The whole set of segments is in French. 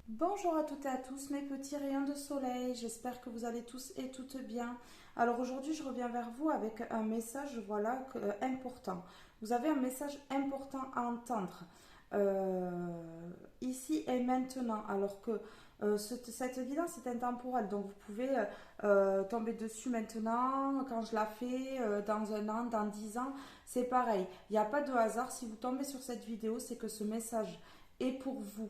Bonjour à toutes et à tous mes petits rayons de soleil, j'espère que vous allez tous et toutes bien. Alors aujourd'hui je reviens vers vous avec un message important. Vous avez un message important à entendre ici et maintenant alors que cette guidance est intemporelle donc vous pouvez tomber dessus maintenant, quand je la fais, dans un an, dans 10 ans, c'est pareil. Il n'y a pas de hasard, si vous tombez sur cette vidéo c'est que ce message est pour vous.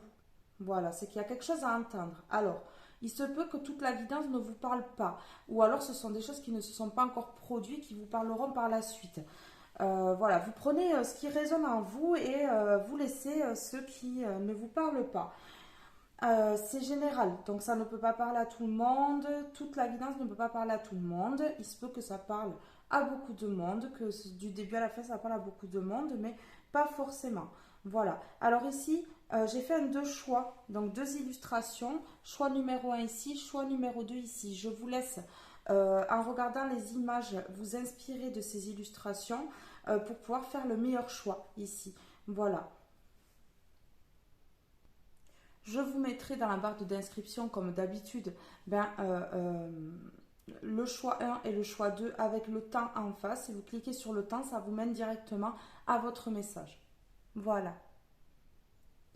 Voilà, c'est qu'il y a quelque chose à entendre. Alors, il se peut que toute la guidance ne vous parle pas, ou alors ce sont des choses qui ne se sont pas encore produites, qui vous parleront par la suite. Voilà, vous prenez ce qui résonne en vous et vous laissez ceux qui ne vous parlent pas. C'est général, donc ça ne peut pas parler à tout le monde, toute la guidance ne peut pas parler à tout le monde. Il se peut que ça parle à beaucoup de monde, que du début à la fin ça parle à beaucoup de monde, mais pas forcément. Voilà, alors ici j'ai fait deux choix, donc deux illustrations, choix numéro un ici, choix numéro 2 ici. Je vous laisse en regardant les images vous inspirer de ces illustrations pour pouvoir faire le meilleur choix ici. Voilà. Je vous mettrai dans la barre d'inscription, comme d'habitude, le choix 1 et le choix 2 avec le temps en face. Si vous cliquez sur le temps, ça vous mène directement à votre message. Voilà.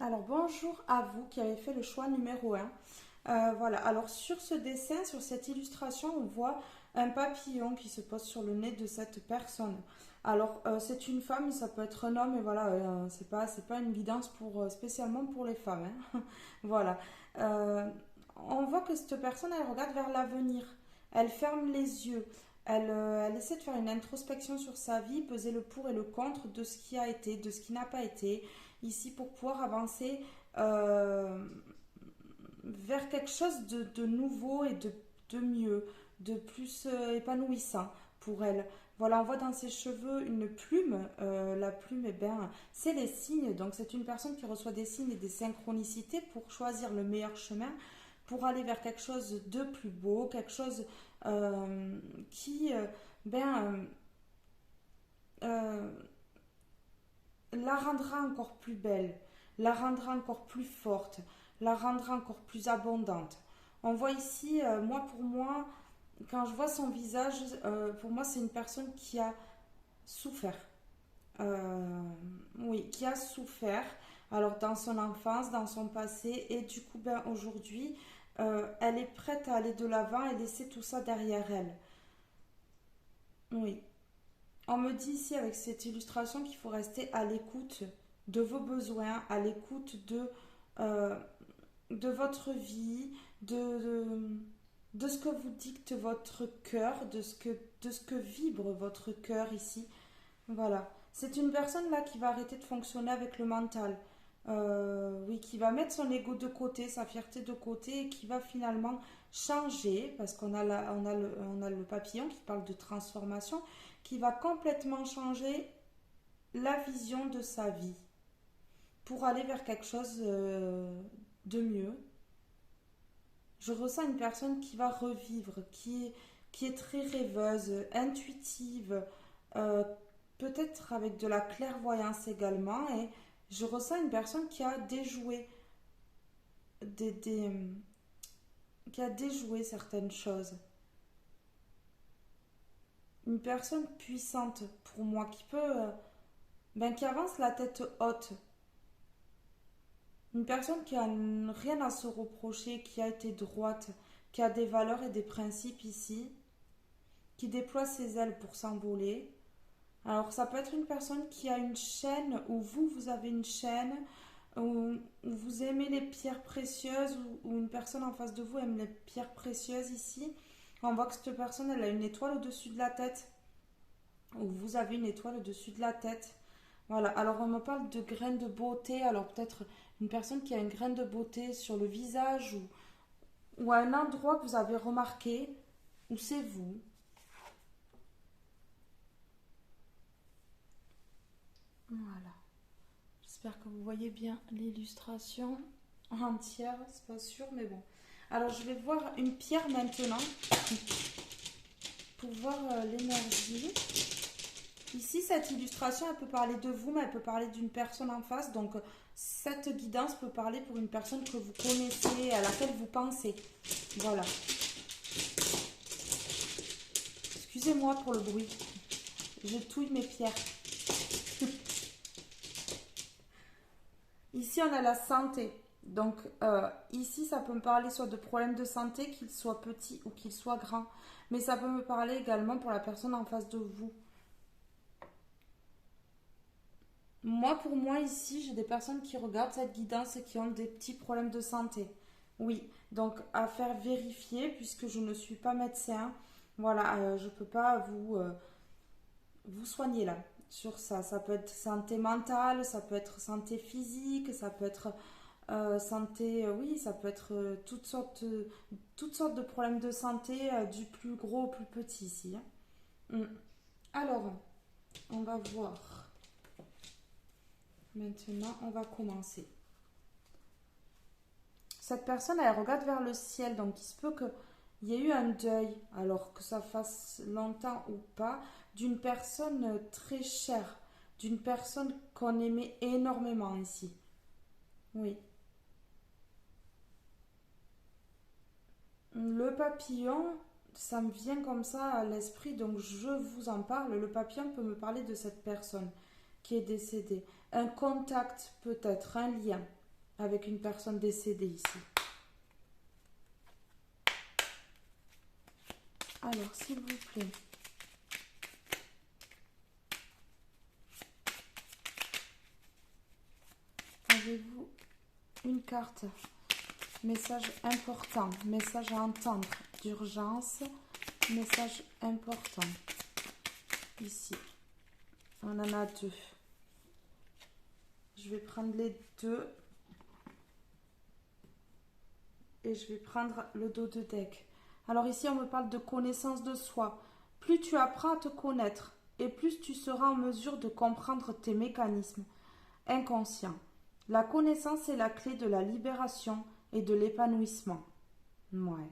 Alors bonjour à vous qui avez fait le choix numéro 1. Voilà, alors sur ce dessin, sur cette illustration, on voit un papillon qui se pose sur le nez de cette personne. Alors c'est une femme, ça peut être un homme, et voilà, c'est pas une guidance spécialement pour les femmes, hein. Voilà. Euh, on voit que cette personne, elle regarde vers l'avenir. Elle ferme les yeux. Elle essaie de faire une introspection sur sa vie, peser le pour et le contre de ce qui a été, de ce qui n'a pas été, ici pour pouvoir avancer vers quelque chose de nouveau et de mieux, de plus épanouissant pour elle. Voilà, on voit dans ses cheveux une plume. La plume, eh bien, c'est les signes. Donc, c'est une personne qui reçoit des signes et des synchronicités pour choisir le meilleur chemin, pour aller vers quelque chose de plus beau, quelque chose qui, ben, euh, la rendra encore plus belle, la rendra encore plus forte, la rendra encore plus abondante. On voit ici, pour moi, quand je vois son visage, pour moi, c'est une personne qui a souffert. Oui, qui a souffert. Alors, dans son enfance, dans son passé, et du coup, ben, aujourd'hui, elle est prête à aller de l'avant et laisser tout ça derrière elle. Oui. On me dit ici avec cette illustration qu'il faut rester à l'écoute de vos besoins, à l'écoute euh, de votre vie, de ce que vous dicte votre cœur, de ce que vibre votre cœur ici. Voilà. C'est une personne là qui va arrêter de fonctionner avec le mental. Oui, qui va mettre son ego de côté, sa fierté de côté et qui va finalement changer, parce qu'on a, on a le papillon qui parle de transformation, qui va complètement changer la vision de sa vie pour aller vers quelque chose de mieux. Je ressens une personne qui va revivre, qui est très rêveuse, intuitive, euh, peut-être avec de la clairvoyance également. Et je ressens une personne qui a déjoué, des, des- qui a déjoué certaines choses. Une personne puissante pour moi qui peut, qui avance la tête haute. Une personne qui a rien à se reprocher, qui a été droite, qui a des valeurs et des principes ici, qui déploie ses ailes pour s'envoler. Alors ça peut être une personne qui a une chaîne, ou vous avez une chaîne, ou vous aimez les pierres précieuses, ou une personne en face de vous aime les pierres précieuses ici. On voit que cette personne, elle a une étoile au-dessus de la tête, ou vous avez une étoile au-dessus de la tête. Voilà, alors on me parle de graines de beauté, alors peut-être une personne qui a une graine de beauté sur le visage, ou à un endroit que vous avez remarqué, ou c'est vous. Voilà. J'espère que vous voyez bien l'illustration entière, c'est pas sûr, mais bon. Alors je vais voir une pierre maintenant pour voir l'énergie. Ici, cette illustration, elle peut parler de vous, mais elle peut parler d'une personne en face. Donc, Cette guidance peut parler pour une personne que vous connaissez, à laquelle vous pensez. Voilà. Excusez-moi pour le bruit. Je touille mes pierres. Ici, on a la santé. Donc, ici, ça peut me parler soit de problèmes de santé, qu'ils soient petits ou qu'ils soient grands. Mais ça peut me parler également pour la personne en face de vous. Moi, pour moi, ici, j'ai des personnes qui regardent cette guidance et qui ont des petits problèmes de santé. Oui, donc à faire vérifier, puisque je ne suis pas médecin. Voilà, je ne peux pas vous soigner là sur ça. Ça peut être santé mentale, ça peut être santé physique, ça peut être santé, oui, ça peut être toutes sortes de problèmes de santé, du plus gros au plus petit ici, hein. Mm. Alors, on va voir. Maintenant, on va commencer. Cette personne, elle regarde vers le ciel, donc il se peut qu'il y ait eu un deuil, alors que ça fasse longtemps ou pas, d'une personne très chère, d'une personne qu'on aimait énormément ici. Oui. Le papillon, ça me vient comme ça à l'esprit, donc je vous en parle. Le papillon peut me parler de cette personne qui est décédée. Un contact peut-être, un lien avec une personne décédée ici. Alors, s'il vous plaît. Avez-vous une carte? Message important, message à entendre, d'urgence, message important. Ici, on en a deux. Je vais prendre les deux et je vais prendre le dos de deck. Alors ici, on me parle de connaissance de soi. Plus tu apprends à te connaître et plus tu seras en mesure de comprendre tes mécanismes inconscients. La connaissance est la clé de la libération et de l'épanouissement. Ouais.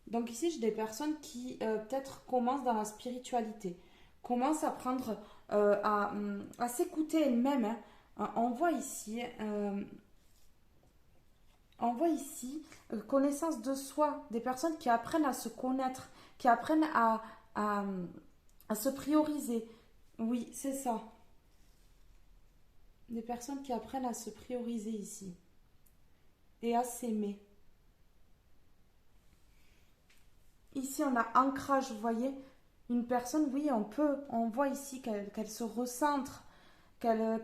Donc ici, j'ai des personnes qui peut-être commencent dans la spiritualité, commencent à prendre, à s'écouter elles-mêmes, hein. On voit ici, connaissance de soi, des personnes qui apprennent à se connaître, qui apprennent à, à se prioriser. Oui, c'est ça. Des personnes qui apprennent à se prioriser ici et à s'aimer. Ici, on a ancrage, vous voyez, une personne, oui, on voit ici qu'elle se recentre, qu'elle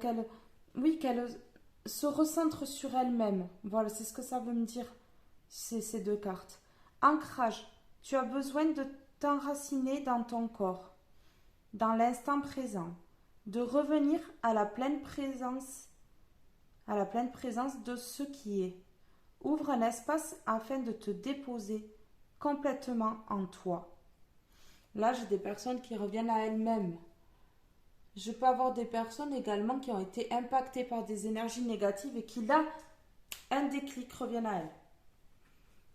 se recentre sur elle-même. Voilà, c'est ce que ça veut me dire, ces deux cartes. Ancrage, tu as besoin de t'enraciner dans ton corps, dans l'instant présent, de revenir à la pleine présence de ce qui est. Ouvre un espace afin de te déposer complètement en toi. Là, j'ai des personnes qui reviennent à elles-mêmes. Je peux avoir des personnes également qui ont été impactées par des énergies négatives et qui, là, un déclic, reviennent à elles.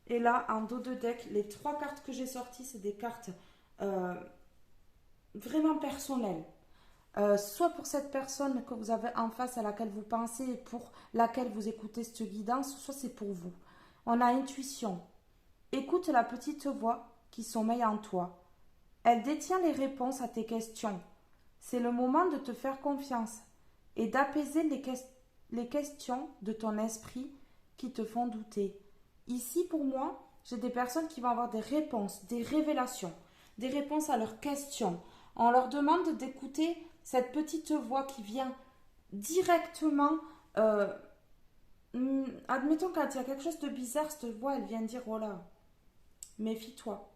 Et là, en dos de deck, les trois cartes que j'ai sorties, c'est des cartes vraiment personnelles. Soit pour cette personne que vous avez en face à laquelle vous pensez et pour laquelle vous écoutez cette guidance, soit c'est pour vous. On a intuition. Écoute la petite voix qui sommeille en toi. Elle détient les réponses à tes questions. C'est le moment de te faire confiance et d'apaiser les questions de ton esprit qui te font douter. Ici, pour moi, j'ai des personnes qui vont avoir des réponses, des révélations, des réponses à leurs questions. On leur demande d'écouter cette petite voix qui vient directement. Admettons quand il y a quelque chose de bizarre, cette voix, elle vient dire oh là, méfie-toi.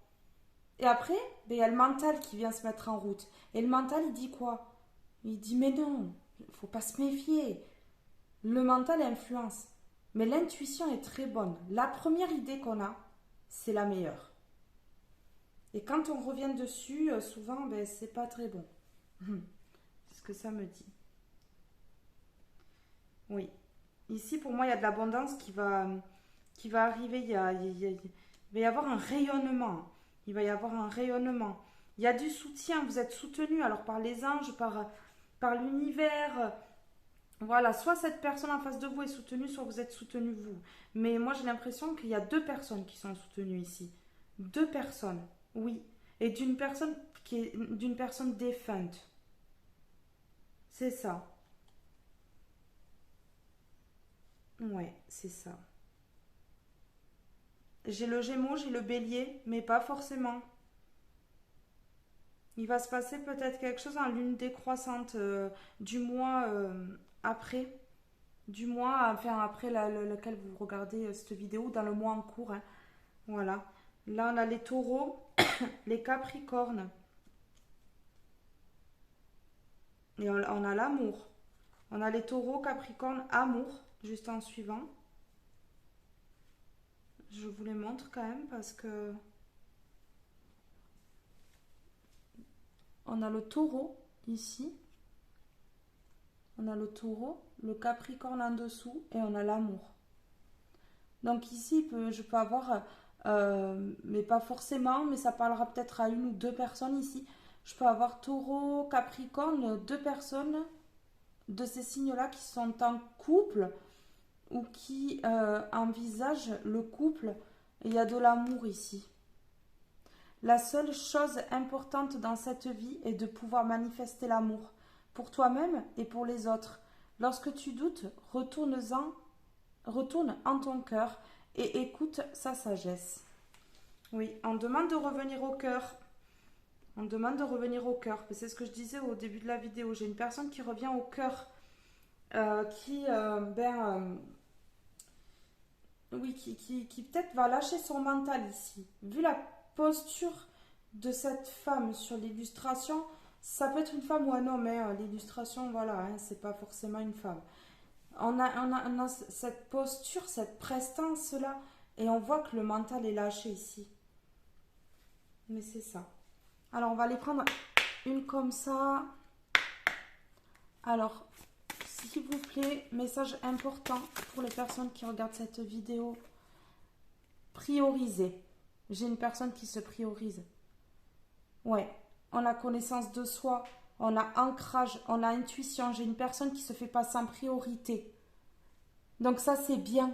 Et après, il y a le mental qui vient se mettre en route. Et le mental, il dit quoi? Il dit mais non, il ne faut pas se méfier. Le mental influence. Mais l'intuition est très bonne. La première idée qu'on a, c'est la meilleure. Et quand on revient dessus, souvent, c'est pas très bon. C'est ce que ça me dit. Oui. Ici, pour moi, il y a de l'abondance qui va arriver. Il va y avoir un rayonnement. Il va y avoir un rayonnement. Il y a du soutien. Vous êtes soutenu alors par les anges, par l'univers. Voilà, soit cette personne en face de vous est soutenue, soit vous êtes soutenu vous. Mais moi, j'ai l'impression qu'il y a deux personnes qui sont soutenues ici. Deux personnes, oui. Et d'une personne qui est d'une personne défunte. C'est ça. Ouais, c'est ça. J'ai le Gémeaux, j'ai le Bélier, mais pas forcément. Il va se passer peut-être quelque chose en lune décroissante du mois après. Du mois, enfin après lequel vous regardez cette vidéo, dans le mois en cours, hein. Voilà. Là, on a les taureaux, les capricornes. Et on a l'amour. On a les taureaux, capricornes, amour, juste en suivant. Je vous les montre quand même parce que on a le taureau ici. On a le taureau, le capricorne en dessous et on a l'amour. Donc ici, je peux avoir, mais pas forcément, mais ça parlera peut-être à une ou deux personnes ici. Je peux avoir taureau, capricorne, deux personnes de ces signes-là qui sont en couple ou qui envisagent le couple. Et il y a de l'amour ici. La seule chose importante dans cette vie est de pouvoir manifester l'amour pour toi-même et pour les autres. Lorsque tu doutes, retourne en ton cœur et écoute sa sagesse. Oui, on demande de revenir au cœur. On demande de revenir au cœur. C'est ce que je disais au début de la vidéo. J'ai une personne qui revient au cœur, oui, qui peut-être va lâcher son mental ici. Vu la posture de cette femme sur l'illustration, ça peut être une femme ou un homme. Hein. L'illustration, voilà, hein, c'est pas forcément une femme. On a cette posture, cette prestance-là, et on voit que le mental est lâché ici. Mais c'est ça. Alors, on va aller prendre une comme ça. Alors, s'il vous plaît, message important pour les personnes qui regardent cette vidéo. Prioriser. J'ai une personne qui se priorise. Ouais, on a connaissance de soi, on a ancrage, on a intuition. J'ai une personne qui se fait passer en priorité. Donc ça, c'est bien.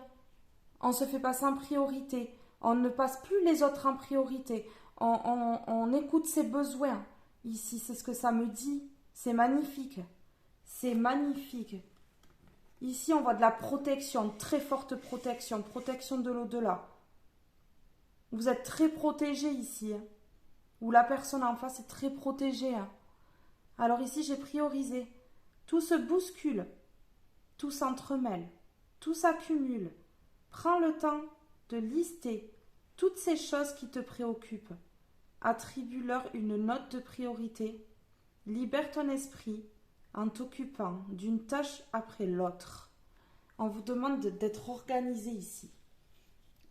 On se fait passer en priorité. On ne passe plus les autres en priorité. On écoute ses besoins. Ici, c'est ce que ça me dit. C'est magnifique. C'est magnifique. Ici, on voit de la protection, très forte protection, protection de l'au-delà. Vous êtes très protégé ici. Hein. Ou la personne en face est très protégée. Hein. Alors ici, j'ai priorisé. Tout se bouscule. Tout s'entremêle. Tout s'accumule. Prends le temps de lister toutes ces choses qui te préoccupent. Attribue-leur une note de priorité. Libère ton esprit en t'occupant d'une tâche après l'autre. On vous demande d'être organisé ici.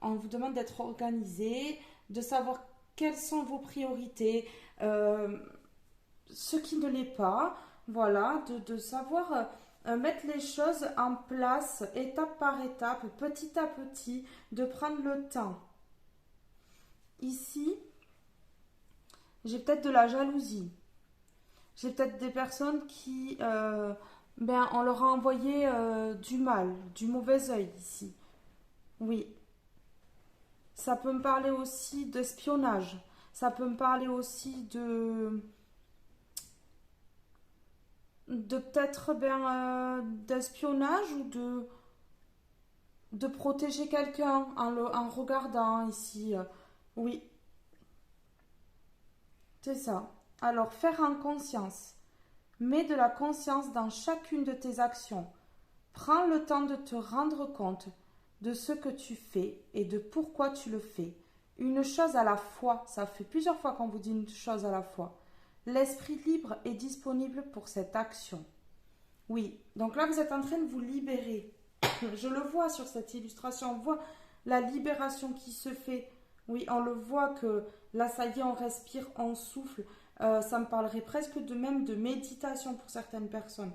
On vous demande d'être organisé, de savoir quelles sont vos priorités, ce qui ne l'est pas. Voilà, de savoir mettre les choses en place étape par étape, petit à petit, de prendre le temps. Ici, j'ai peut-être de la jalousie. J'ai peut-être des personnes qui, on leur a envoyé du mal, du mauvais œil ici. Oui. Ça peut me parler aussi d'espionnage. Ça peut me parler aussi de peut-être d'espionnage ou de protéger quelqu'un en regardant ici. Oui, c'est ça. Alors, faire en conscience. Mets de la conscience dans chacune de tes actions. Prends le temps de te rendre compte de ce que tu fais et de pourquoi tu le fais. Une chose à la fois. Ça fait plusieurs fois qu'on vous dit une chose à la fois. L'esprit libre est disponible pour cette action. Oui, donc là vous êtes en train de vous libérer. Je le vois sur cette illustration, on voit la libération qui se fait. Oui, on le voit que là ça y est, on respire, on souffle. Ça me parlerait presque de même de méditation pour certaines personnes.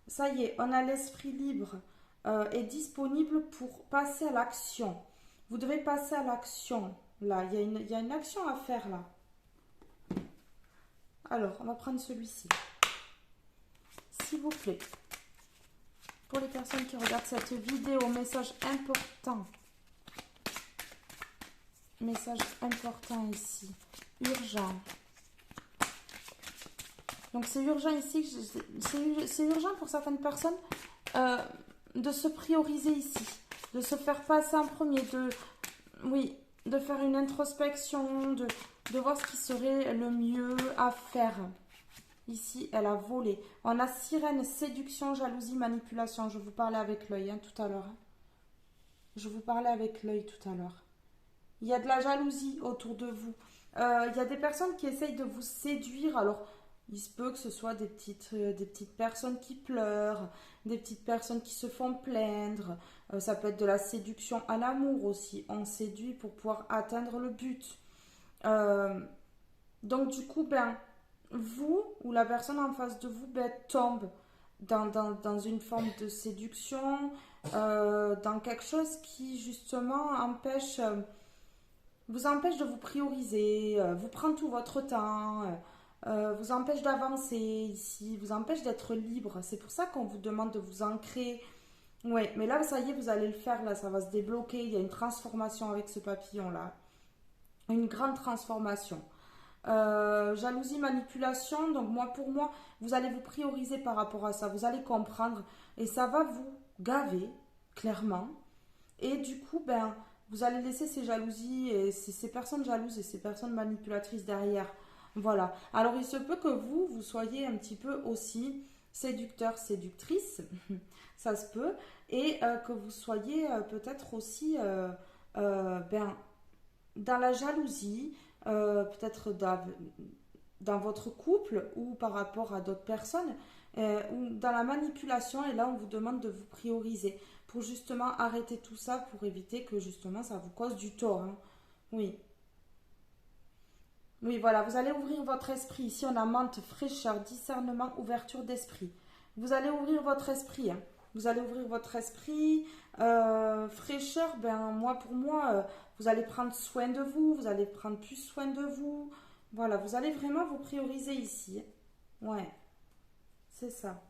Ça y est, on a l'esprit libre est disponible pour passer à l'action. Vous devez passer à l'action. Là, il y a une action à faire là. Alors, on va prendre celui-ci. S'il vous plaît. Pour les personnes qui regardent cette vidéo, message important. Message important ici. Urgent. Donc c'est urgent ici. C'est urgent pour certaines personnes de se prioriser ici. De se faire passer en premier. Oui, de faire une introspection. De voir ce qui serait le mieux à faire. Ici, elle a volé. On a sirène, séduction, jalousie, manipulation. Je vous parlais avec l'œil tout à l'heure. Je vous parlais avec l'œil tout à l'heure. Il y a de la jalousie autour de vous. Il y a des personnes qui essayent de vous séduire. Alors, il se peut que ce soit des petites personnes qui pleurent, des petites personnes qui se font plaindre. Ça peut être de la séduction à l'amour aussi. On séduit pour pouvoir atteindre le but. Donc, du coup, vous ou la personne en face de vous tombe dans une forme de séduction, dans quelque chose qui justement vous empêche de vous prioriser, vous prend tout votre temps, vous empêche d'avancer ici, vous empêche d'être libre. C'est pour ça qu'on vous demande de vous ancrer. Oui, mais là, ça y est, vous allez le faire, là, ça va se débloquer. Il y a une transformation avec ce papillon-là. Une grande transformation. Jalousie, manipulation, donc pour moi, vous allez vous prioriser par rapport à ça, vous allez comprendre et ça va vous gaver, clairement. Et du coup, vous allez laisser ces jalousies et ces personnes jalouses et ces personnes manipulatrices derrière. Voilà. Alors, il se peut que vous soyez un petit peu aussi séducteur, séductrice, ça se peut, et que vous soyez peut-être aussi dans la jalousie, peut-être dans votre couple ou par rapport à d'autres personnes, ou dans la manipulation, et là on vous demande de vous prioriser pour justement arrêter tout ça, pour éviter que justement ça vous cause du tort. Oui. Oui, voilà, vous allez ouvrir votre esprit. Ici on a menthe, fraîcheur, discernement, ouverture d'esprit. Vous allez ouvrir votre esprit. Vous allez ouvrir votre esprit. Fraîcheur, pour moi, vous allez prendre soin de vous, vous allez prendre plus soin de vous. Voilà, vous allez vraiment vous prioriser ici. Ouais, c'est ça.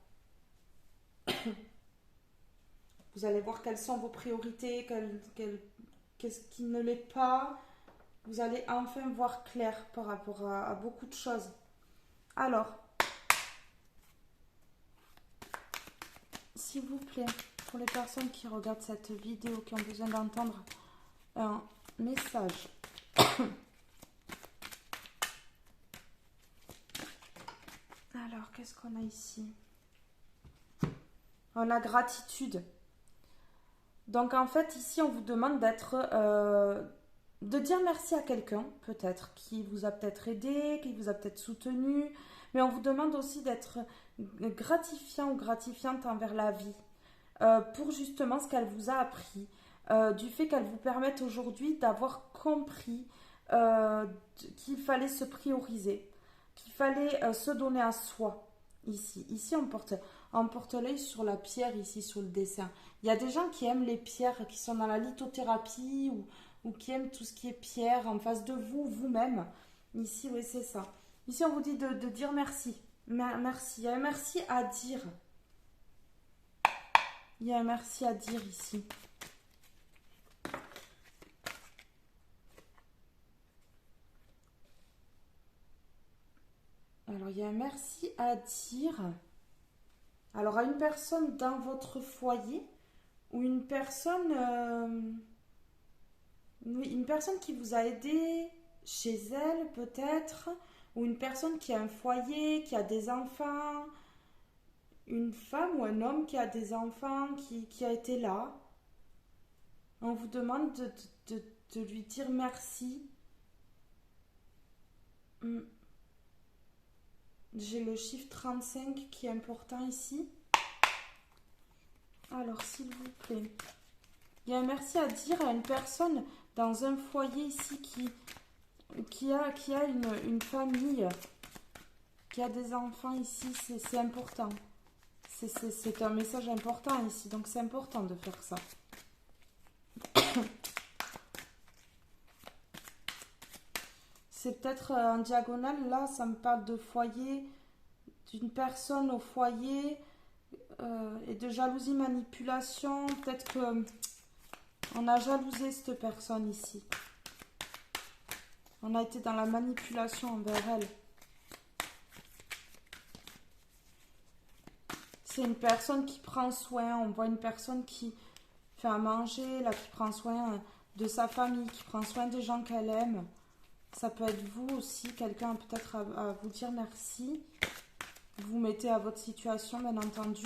Vous allez voir quelles sont vos priorités, qu'est-ce qui ne l'est pas. Vous allez enfin voir clair par rapport à beaucoup de choses. Alors, s'il vous plaît, pour les personnes qui regardent cette vidéo, qui ont besoin d'entendre un message. Alors, qu'est-ce qu'on a ici? On a gratitude. Donc, en fait, ici, on vous demande de dire merci à quelqu'un, peut-être, qui vous a peut-être aidé, qui vous a peut-être soutenu. Mais on vous demande aussi d'être gratifiant ou gratifiante envers la vie. Pour justement ce qu'elle vous a appris. Du fait qu'elle vous permette aujourd'hui d'avoir compris qu'il fallait se prioriser, qu'il fallait se donner à soi. Ici on porte l'œil sur la pierre, ici sur le dessin. Il y a des gens qui aiment les pierres, qui sont dans la lithothérapie ou qui aiment tout ce qui est pierre en face de vous, vous-même. Ici, oui, c'est ça. Ici, on vous dit de dire merci. Merci. Il y a un merci à dire. Il y a un merci à dire ici. Alors, il y a un merci à dire. Alors, à une personne dans votre foyer ou une personne, oui, une personne qui vous a aidé chez elle, peut-être, ou une personne qui a un foyer, qui a des enfants, une femme ou un homme qui a des enfants, qui a été là. On vous demande de lui dire merci. J'ai le chiffre 35 qui est important ici. Alors, s'il vous plaît. Il y a un merci à dire à une personne dans un foyer ici qui a une famille, qui a des enfants ici. C'est important. C'est un message important ici. Donc, c'est important de faire ça. C'est peut-être en diagonale. Là, ça me parle de foyer, d'une personne au foyer et de jalousie, manipulation. Peut-être que on a jalousé cette personne ici. On a été dans la manipulation envers elle. C'est une personne qui prend soin. On voit une personne qui fait à manger, là, qui prend soin de sa famille, qui prend soin des gens qu'elle aime. Ça peut être vous aussi, quelqu'un peut-être à vous dire merci. Vous mettez à votre situation, bien entendu,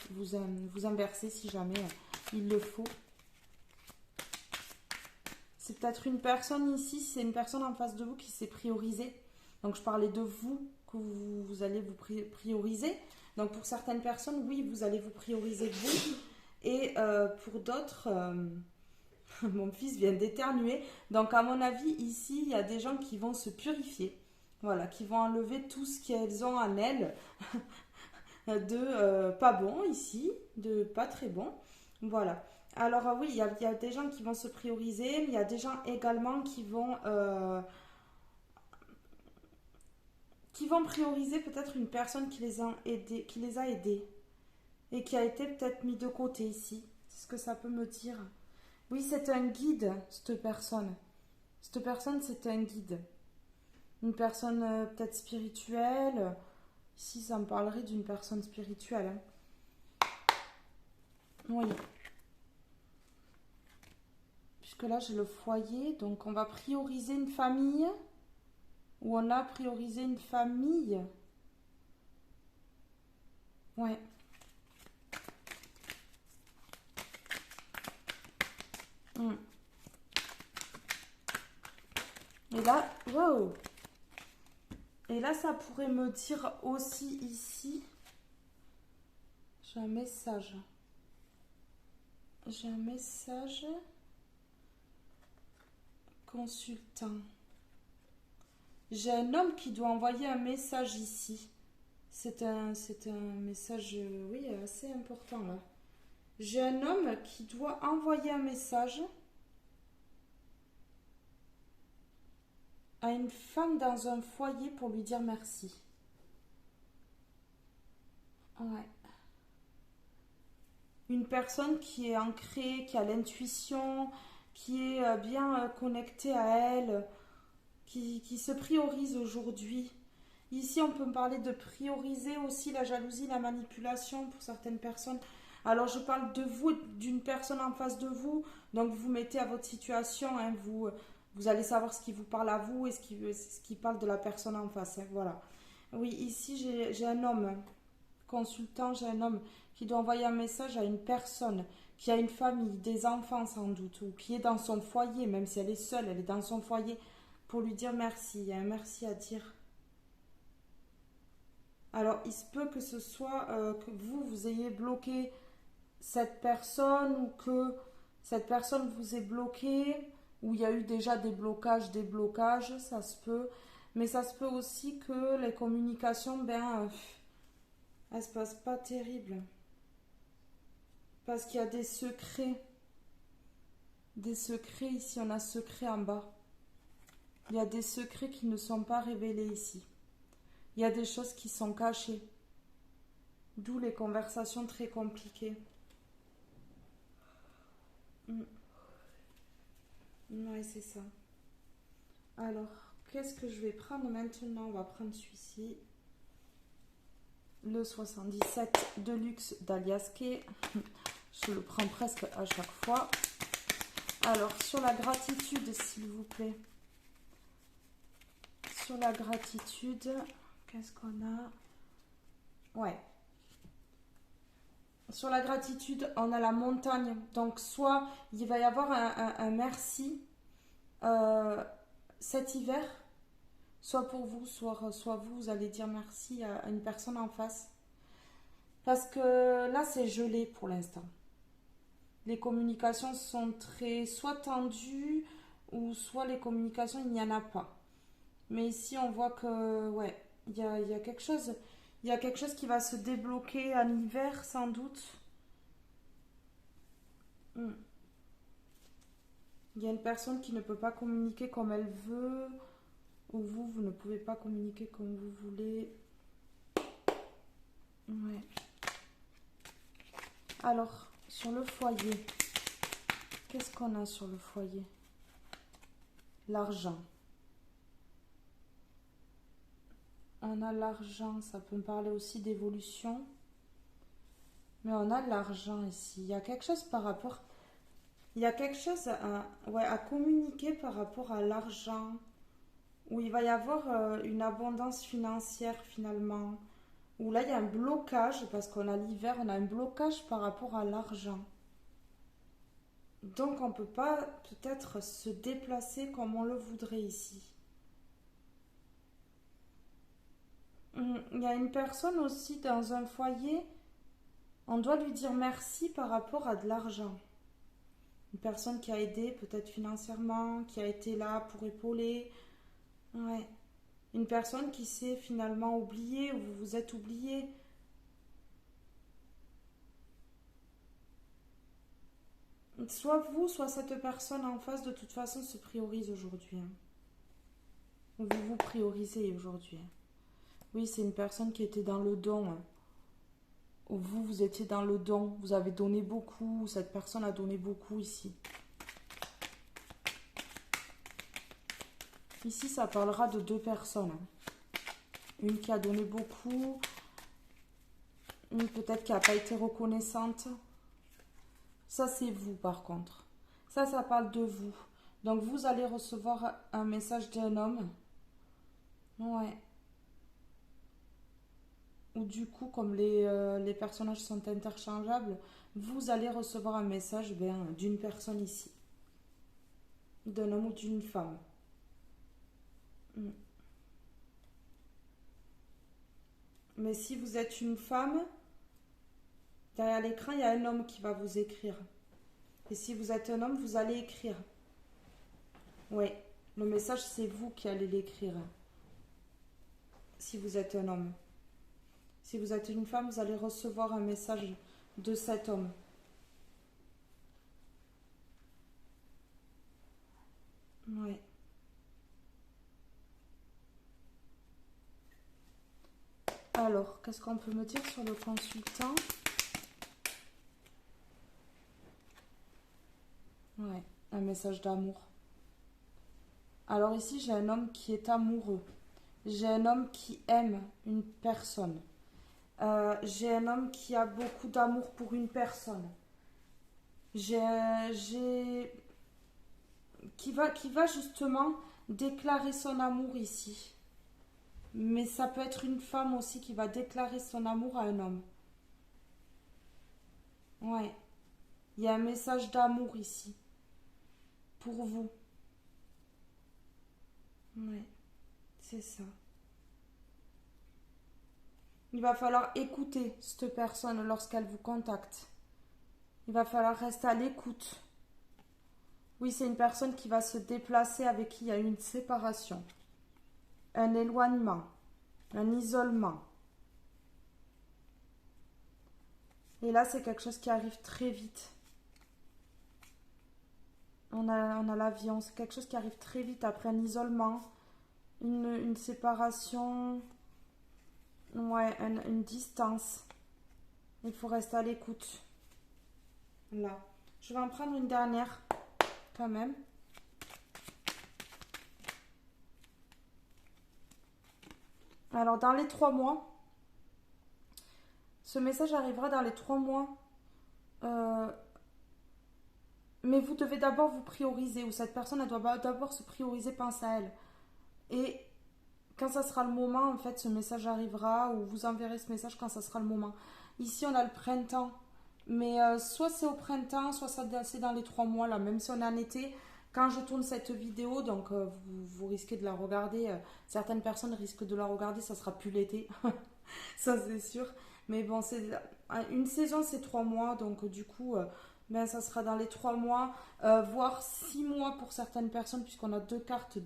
vous inversez si jamais il le faut. C'est peut-être une personne ici, c'est une personne en face de vous qui s'est priorisée. Donc je parlais de vous, que vous allez vous prioriser. Donc pour certaines personnes, oui, vous allez vous prioriser vous. Et pour d'autres, mon fils vient d'éternuer. Donc à mon avis, ici, il y a des gens qui vont se purifier. Voilà, qui vont enlever tout ce qu'elles ont en elles de pas bon ici, de pas très bon. Voilà. Alors oui, il y a des gens qui vont se prioriser, mais il y a des gens également qui vont prioriser peut-être une personne qui les a aidés et qui a été peut-être mis de côté ici. C'est ce que ça peut me dire. Oui, c'est un guide, cette personne. Cette personne, c'est un guide. Une personne peut-être spirituelle. Ici, ça me parlerait d'une personne spirituelle. Hein. Oui. Puisque là, j'ai le foyer. Donc, on va prioriser une famille. Ou on a priorisé une famille. Ouais. Et là, wow. Et là, ça pourrait me dire aussi ici. J'ai un message. J'ai un message. Consultant. J'ai un homme qui doit envoyer un message ici. C'est un message, oui, assez important là. J'ai un homme qui doit envoyer un message à une femme dans un foyer pour lui dire merci. Ouais. Une personne qui est ancrée, qui a l'intuition, qui est bien connectée à elle, qui se priorise aujourd'hui. Ici, on peut me parler de prioriser aussi la jalousie, la manipulation pour certaines personnes. Alors, je parle de vous, d'une personne en face de vous. Donc, vous mettez à votre situation. Hein, vous allez savoir ce qui vous parle à vous et ce qui parle de la personne en face. Hein, voilà. Oui, ici, j'ai un homme consultant. J'ai un homme qui doit envoyer un message à une personne qui a une famille, des enfants sans doute, ou qui est dans son foyer, même si elle est seule, elle est dans son foyer, pour lui dire merci. Il y a un merci à dire. Alors, il se peut que ce soit que vous ayez bloqué cette personne ou que cette personne vous ait bloqué, ou il y a eu déjà des blocages, ça se peut. Mais ça se peut aussi que les communications, elles se passent pas terribles. Parce qu'il y a des secrets. Des secrets ici, on a secrets en bas. Il y a des secrets qui ne sont pas révélés ici. Il y a des choses qui sont cachées. D'où les conversations très compliquées. Ouais, c'est ça. Alors, qu'est-ce que je vais prendre maintenant? On va prendre celui-ci. Le 77 Deluxe d'Aliaske. Je le prends presque à chaque fois. Alors, sur la gratitude, s'il vous plaît. Sur la gratitude, qu'est-ce qu'on a? Ouais. Sur la gratitude, on a la montagne. Donc, soit il va y avoir un merci cet hiver, soit pour vous, soit vous allez dire merci à une personne en face. Parce que là, c'est gelé pour l'instant. Les communications sont soit tendues, ou soit les communications, il n'y en a pas. Mais ici, on voit que, ouais, il y a quelque chose. Il y a quelque chose qui va se débloquer en hiver, sans doute. Il y a une personne qui ne peut pas communiquer comme elle veut, ou vous ne pouvez pas communiquer comme vous voulez. Ouais. Alors, sur le foyer, qu'est-ce qu'on a sur le foyer? L'argent. On a l'argent, ça peut me parler aussi d'évolution. Mais on a de l'argent ici. Il y a quelque chose par rapport... Il y a quelque chose ouais, à communiquer par rapport à l'argent. Où il va y avoir une abondance financière finalement. Où là, il y a un blocage, parce qu'on a l'hiver, on a un blocage par rapport à l'argent. Donc on ne peut pas peut-être se déplacer comme on le voudrait ici. Il y a une personne aussi dans un foyer, on doit lui dire merci par rapport à de l'argent. Une personne qui a aidé peut-être financièrement, qui a été là pour épauler. Ouais. Une personne qui s'est finalement oubliée ou vous vous êtes oublié. Soit vous, soit cette personne en face, de toute façon, se priorise aujourd'hui. Ou vous vous priorisez aujourd'hui. Oui, c'est une personne qui était dans le don. Ou vous, vous étiez dans le don. Vous avez donné beaucoup. Cette personne a donné beaucoup ici. Ici, ça parlera de deux personnes. Une qui a donné beaucoup. Une peut-être qui n'a pas été reconnaissante. Ça, c'est vous, par contre. Ça parle de vous. Donc, vous allez recevoir un message d'un homme. Ouais. Ou du coup, comme les personnages sont interchangeables, vous allez recevoir un message d'une personne ici. D'un homme ou d'une femme. Mais si vous êtes une femme, derrière l'écran, il y a un homme qui va vous écrire. Et si vous êtes un homme, vous allez écrire. Oui, le message, c'est vous qui allez l'écrire. Si vous êtes un homme. Si vous êtes une femme, vous allez recevoir un message de cet homme. Oui. Alors, qu'est-ce qu'on peut me dire sur le consultant? Ouais, un message d'amour. Alors ici, j'ai un homme qui est amoureux. J'ai un homme qui aime une personne. J'ai un homme qui a beaucoup d'amour pour une personne. J'ai qui va justement déclarer son amour ici. Mais ça peut être une femme aussi qui va déclarer son amour à un homme. Ouais. Il y a un message d'amour ici. Pour vous. Ouais. C'est ça. Il va falloir écouter cette personne lorsqu'elle vous contacte. Il va falloir rester à l'écoute. Oui, c'est une personne qui va se déplacer, avec qui il y a une séparation, un éloignement, un isolement. Et là, c'est quelque chose qui arrive très vite. On a l'avion, c'est quelque chose qui arrive très vite après un isolement, une séparation, ouais, une distance. Il faut rester à l'écoute. Là. Je vais en prendre une dernière, quand même. Alors, dans les 3 mois, ce message arrivera dans les 3 mois. Mais vous devez d'abord vous prioriser, ou cette personne, elle doit d'abord se prioriser, penser à elle. Et quand ça sera le moment, en fait, ce message arrivera, ou vous enverrez ce message quand ça sera le moment. Ici, on a le printemps. Mais soit c'est au printemps, soit c'est dans les 3 mois, là, même si on est en été. Quand je tourne cette vidéo, donc vous risquez de la regarder. Certaines personnes risquent de la regarder, ça sera plus l'été. Ça, c'est sûr. Mais bon, une saison, c'est 3 mois. Donc, du coup, ça sera dans les 3 mois, voire 6 mois pour certaines personnes, puisqu'on a deux cartes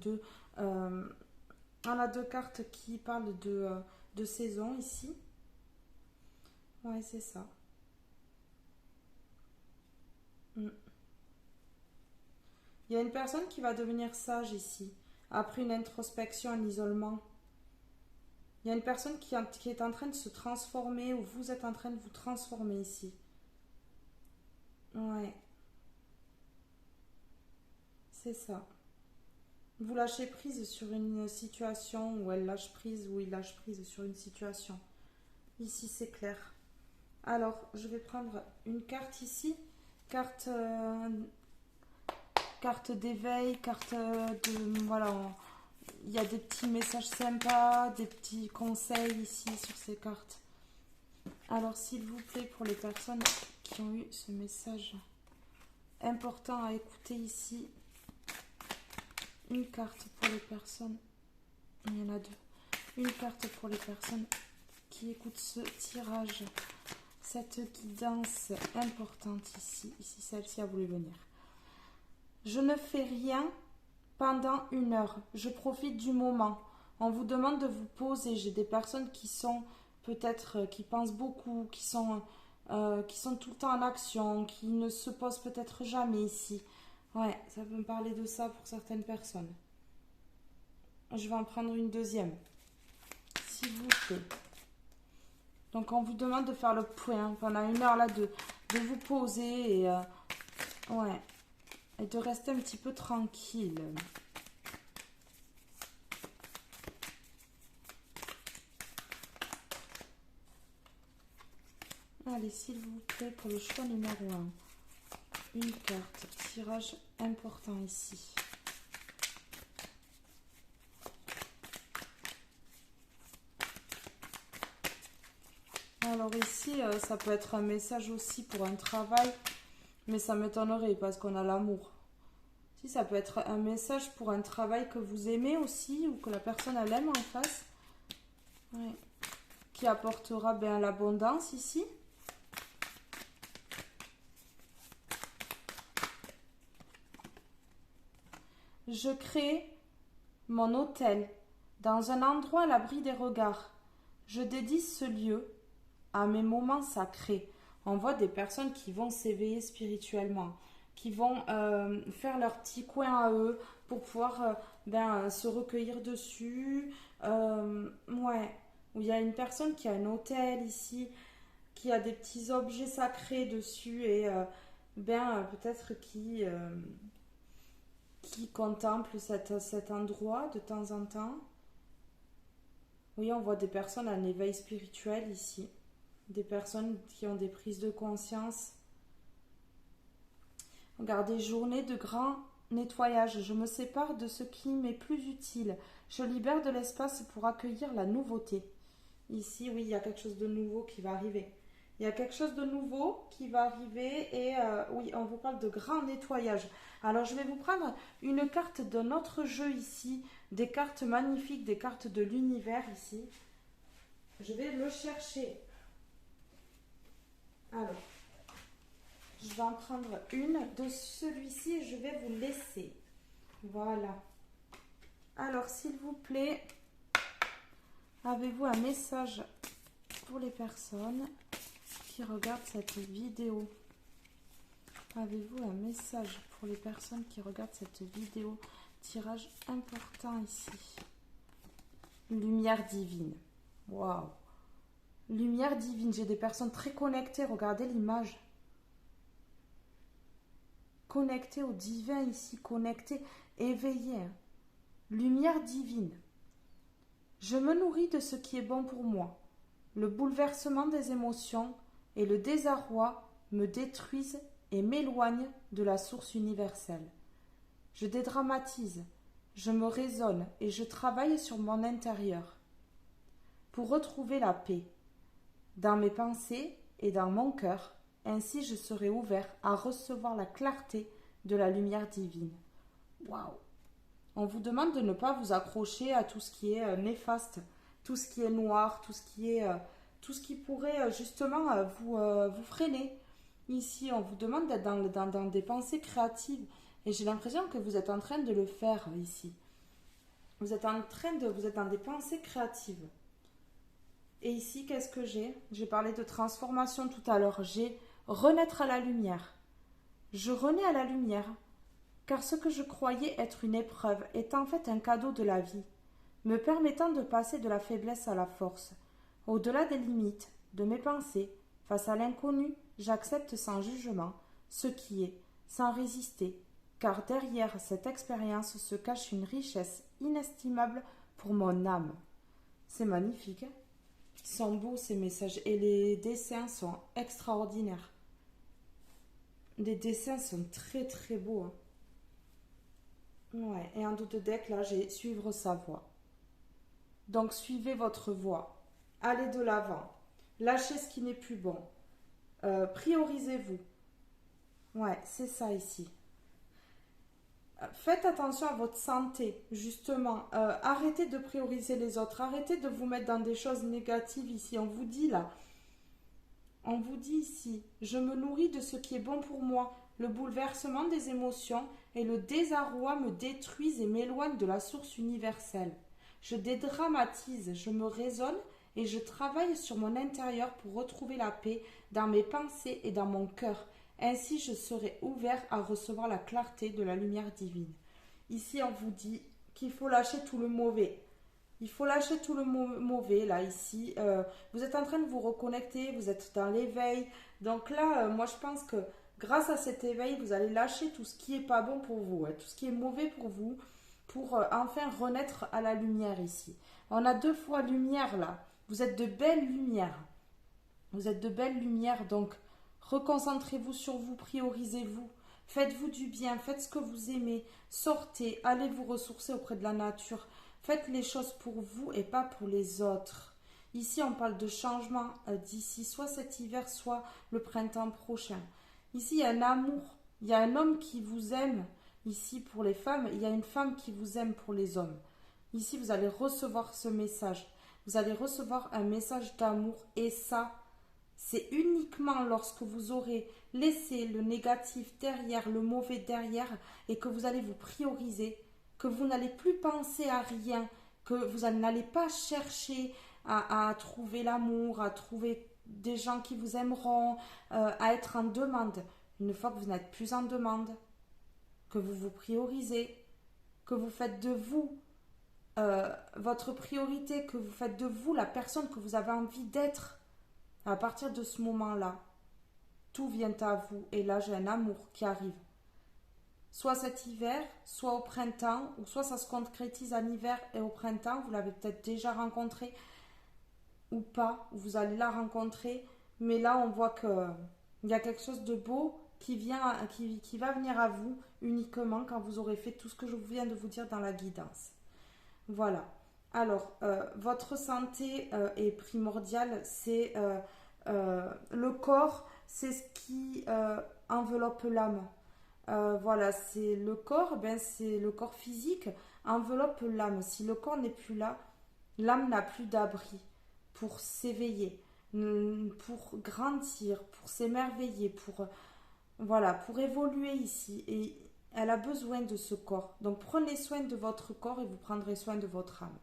on a deux cartes qui parlent de saison ici. Ouais, c'est ça. Mm. Il y a une personne qui va devenir sage ici, après une introspection, un isolement. Il y a une personne qui est en train de se transformer, ou vous êtes en train de vous transformer ici. Ouais, c'est ça. Vous lâchez prise sur une situation, ou elle lâche prise, ou il lâche prise sur une situation. Ici, c'est clair. Alors, je vais prendre une carte ici. Carte, carte d'éveil, carte de... Voilà, il y a des petits messages sympas, des petits conseils ici sur ces cartes. Alors, s'il vous plaît, pour les personnes qui ont eu ce message important à écouter ici, une carte pour les personnes, il y en a deux, une carte pour les personnes qui écoutent ce tirage, cette guidance importante ici, celle-ci a voulu venir. Je ne fais rien pendant 1 heure, je profite du moment. On vous demande de vous poser. J'ai des personnes qui sont peut-être, qui pensent beaucoup, qui sont tout le temps en action, qui ne se posent peut-être jamais ici. Ouais, ça peut me parler de ça pour certaines personnes. Je vais en prendre une deuxième, s'il vous plaît. Donc on vous demande de faire le point pendant 1 heure là, de vous poser et ouais, et de rester un petit peu tranquille. Allez, s'il vous plaît, pour le choix numéro 1, une carte, tirage important ici. Alors ici, ça peut être un message aussi pour un travail, mais ça m'étonnerait parce qu'on a l'amour. Si, ça peut être un message pour un travail que vous aimez aussi, ou que la personne elle aime en face. Ouais. Qui apportera bien l'abondance ici. Je crée mon hôtel dans un endroit à l'abri des regards. Je dédie ce lieu à mes moments sacrés. On voit des personnes qui vont s'éveiller spirituellement, qui vont faire leur petit coin à eux pour pouvoir se recueillir dessus. Ouais, où il y a une personne qui a un hôtel ici, qui a des petits objets sacrés dessus et peut-être qui contemple cet endroit de temps en temps. Oui, on voit des personnes en éveil spirituel ici. Des personnes qui ont des prises de conscience. Regardez, journée de grand nettoyage. Je me sépare de ce qui m'est plus utile. Je libère de l'espace pour accueillir la nouveauté. Ici, oui, il y a quelque chose de nouveau qui va arriver. Il y a quelque chose de nouveau qui va arriver et oui, on vous parle de grand nettoyage. Alors, je vais vous prendre une carte d'un autre jeu ici, des cartes magnifiques, des cartes de l'univers ici. Je vais le chercher. Alors, je vais en prendre une de celui-ci et je vais vous laisser. Voilà. Alors, s'il vous plaît, avez-vous un message pour les personnes qui regardent cette vidéo? Avez-vous un message pour les personnes qui regardent cette vidéo? Tirage important ici. Lumière divine. Waouh. Lumière divine. J'ai des personnes très connectées. Regardez l'image. Connectées au divin ici. Connectées, éveillées. Lumière divine. Je me nourris de ce qui est bon pour moi. Le bouleversement des émotions et le désarroi me détruisent et m'éloignent de la source universelle. Je dédramatise, je me raisonne et je travaille sur mon intérieur pour retrouver la paix dans mes pensées et dans mon cœur. Ainsi, je serai ouvert à recevoir la clarté de la lumière divine. Waouh! On vous demande de ne pas vous accrocher à tout ce qui est néfaste, tout ce qui est noir, tout ce qui pourrait justement vous freiner. Ici, on vous demande d'être dans des pensées créatives. Et j'ai l'impression que vous êtes en train de le faire ici. Vous êtes dans des pensées créatives. Et ici, qu'est-ce que j'ai? J'ai parlé de transformation tout à l'heure. J'ai renaître à la lumière. Je renais à la lumière. Car ce que je croyais être une épreuve est en fait un cadeau de la vie, me permettant de passer de la faiblesse à la force. Au-delà des limites de mes pensées, face à l'inconnu, j'accepte sans jugement ce qui est, sans résister, car derrière cette expérience se cache une richesse inestimable pour mon âme. C'est magnifique, hein? Ils sont beaux ces messages et les dessins sont extraordinaires. Les dessins sont très très beaux, hein. Ouais, et en dos de deck, là, j'ai suivre sa voie. Donc, suivez votre voie. Allez de l'avant. Lâchez ce qui n'est plus bon. Priorisez-vous. Ouais, c'est ça ici. Faites attention à votre santé, justement. Arrêtez de prioriser les autres. Arrêtez de vous mettre dans des choses négatives ici. On vous dit là. On vous dit ici, je me nourris de ce qui est bon pour moi. Le bouleversement des émotions et le désarroi me détruisent et m'éloignent de la source universelle. Je dédramatise, je me raisonne et je travaille sur mon intérieur pour retrouver la paix dans mes pensées et dans mon cœur. Ainsi, je serai ouvert à recevoir la clarté de la lumière divine. Ici, on vous dit qu'il faut lâcher tout le mauvais. Il faut lâcher tout le mauvais, là, ici. Vous êtes en train de vous reconnecter, vous êtes dans l'éveil. Donc là, moi, je pense que grâce à cet éveil, vous allez lâcher tout ce qui n'est pas bon pour vous, hein, tout ce qui est mauvais pour vous, pour enfin renaître à la lumière ici. On a 2 fois lumière, là. Vous êtes de belles lumières. Vous êtes de belles lumières, donc reconcentrez-vous sur vous, priorisez-vous. Faites-vous du bien, faites ce que vous aimez. Sortez, allez vous ressourcer auprès de la nature. Faites les choses pour vous et pas pour les autres. Ici, on parle de changement d'ici, soit cet hiver, soit le printemps prochain. Ici, il y a un amour. Il y a un homme qui vous aime. Ici, pour les femmes, il y a une femme qui vous aime pour les hommes. Ici, vous allez recevoir ce message. Vous allez recevoir un message d'amour. Et ça, c'est uniquement lorsque vous aurez laissé le négatif derrière, le mauvais derrière, et que vous allez vous prioriser, que vous n'allez plus penser à rien, que vous n'allez pas chercher à trouver l'amour, à trouver des gens qui vous aimeront, à être en demande. Une fois que vous n'êtes plus en demande, que vous vous priorisez, que vous faites de vous votre priorité, que vous faites de vous la personne que vous avez envie d'être, à partir de ce moment-là, tout vient à vous. Et là, j'ai un amour qui arrive. Soit cet hiver, soit au printemps, ou soit ça se concrétise en hiver et au printemps. Vous l'avez peut-être déjà rencontré ou pas, ou vous allez la rencontrer. Mais là, on voit qu'il y a quelque chose de beau qui va venir à vous uniquement quand vous aurez fait tout ce que je viens de vous dire dans la guidance. Voilà. Alors, votre santé est primordiale. C'est le corps, c'est ce qui enveloppe l'âme. Voilà, c'est le corps, ben c'est le corps physique enveloppe l'âme. Si le corps n'est plus là, l'âme n'a plus d'abri pour s'éveiller, pour grandir, pour s'émerveiller, voilà, pour évoluer ici. Et elle a besoin de ce corps. Donc prenez soin de votre corps et vous prendrez soin de votre âme.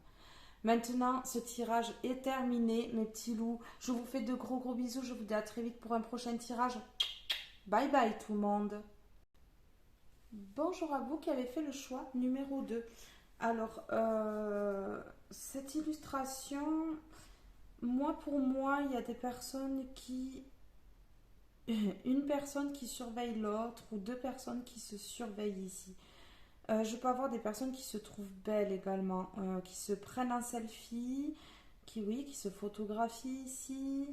Maintenant, ce tirage est terminé, mes petits loups. Je vous fais de gros gros bisous. Je vous dis à très vite pour un prochain tirage. Bye bye tout le monde. Bonjour à vous qui avez fait le choix numéro 2. Alors, cette illustration, pour moi, il y a des personnes qui... Une personne qui surveille l'autre ou 2 personnes qui se surveillent ici. Je peux avoir des personnes qui se trouvent belles également, qui se prennent en selfie, qui se photographient ici,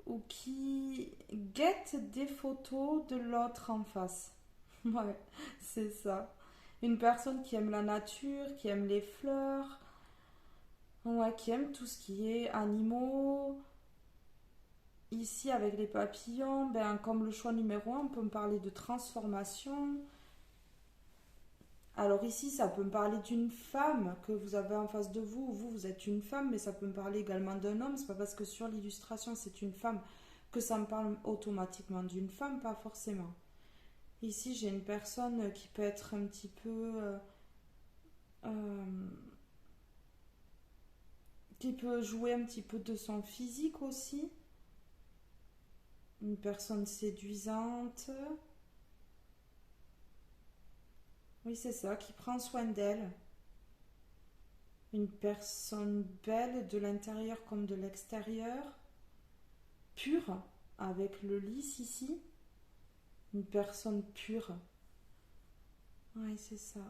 ou qui guettent des photos de l'autre en face. Ouais, c'est ça. Une personne qui aime la nature, qui aime les fleurs, ouais, qui aime tout ce qui est animaux. Ici, avec les papillons, ben, comme le choix numéro 1, on peut me parler de transformation. Alors ici, ça peut me parler d'une femme que vous avez en face de vous. Vous êtes une femme, mais ça peut me parler également d'un homme. C'est pas parce que sur l'illustration, c'est une femme que ça me parle automatiquement d'une femme, pas forcément. Ici, j'ai une personne qui peut être un petit peu... qui peut jouer un petit peu de son physique aussi. Une personne séduisante. Oui, c'est ça, qui prend soin d'elle. Une personne belle de l'intérieur comme de l'extérieur. Pure, avec le lys ici. Une personne pure. Oui, c'est ça.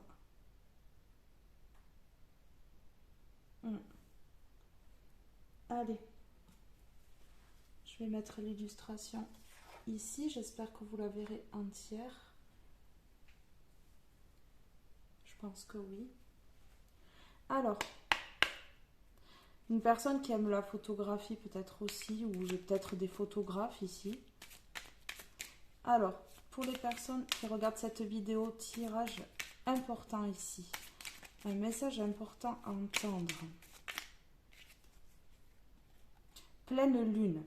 Hmm. Allez, je vais mettre l'illustration ici. J'espère que vous la verrez entière. Je pense que oui. Alors, une personne qui aime la photographie peut-être aussi, ou j'ai peut-être des photographes ici. Alors, pour les personnes qui regardent cette vidéo, tirage important ici. Un message important à entendre. Pleine lune.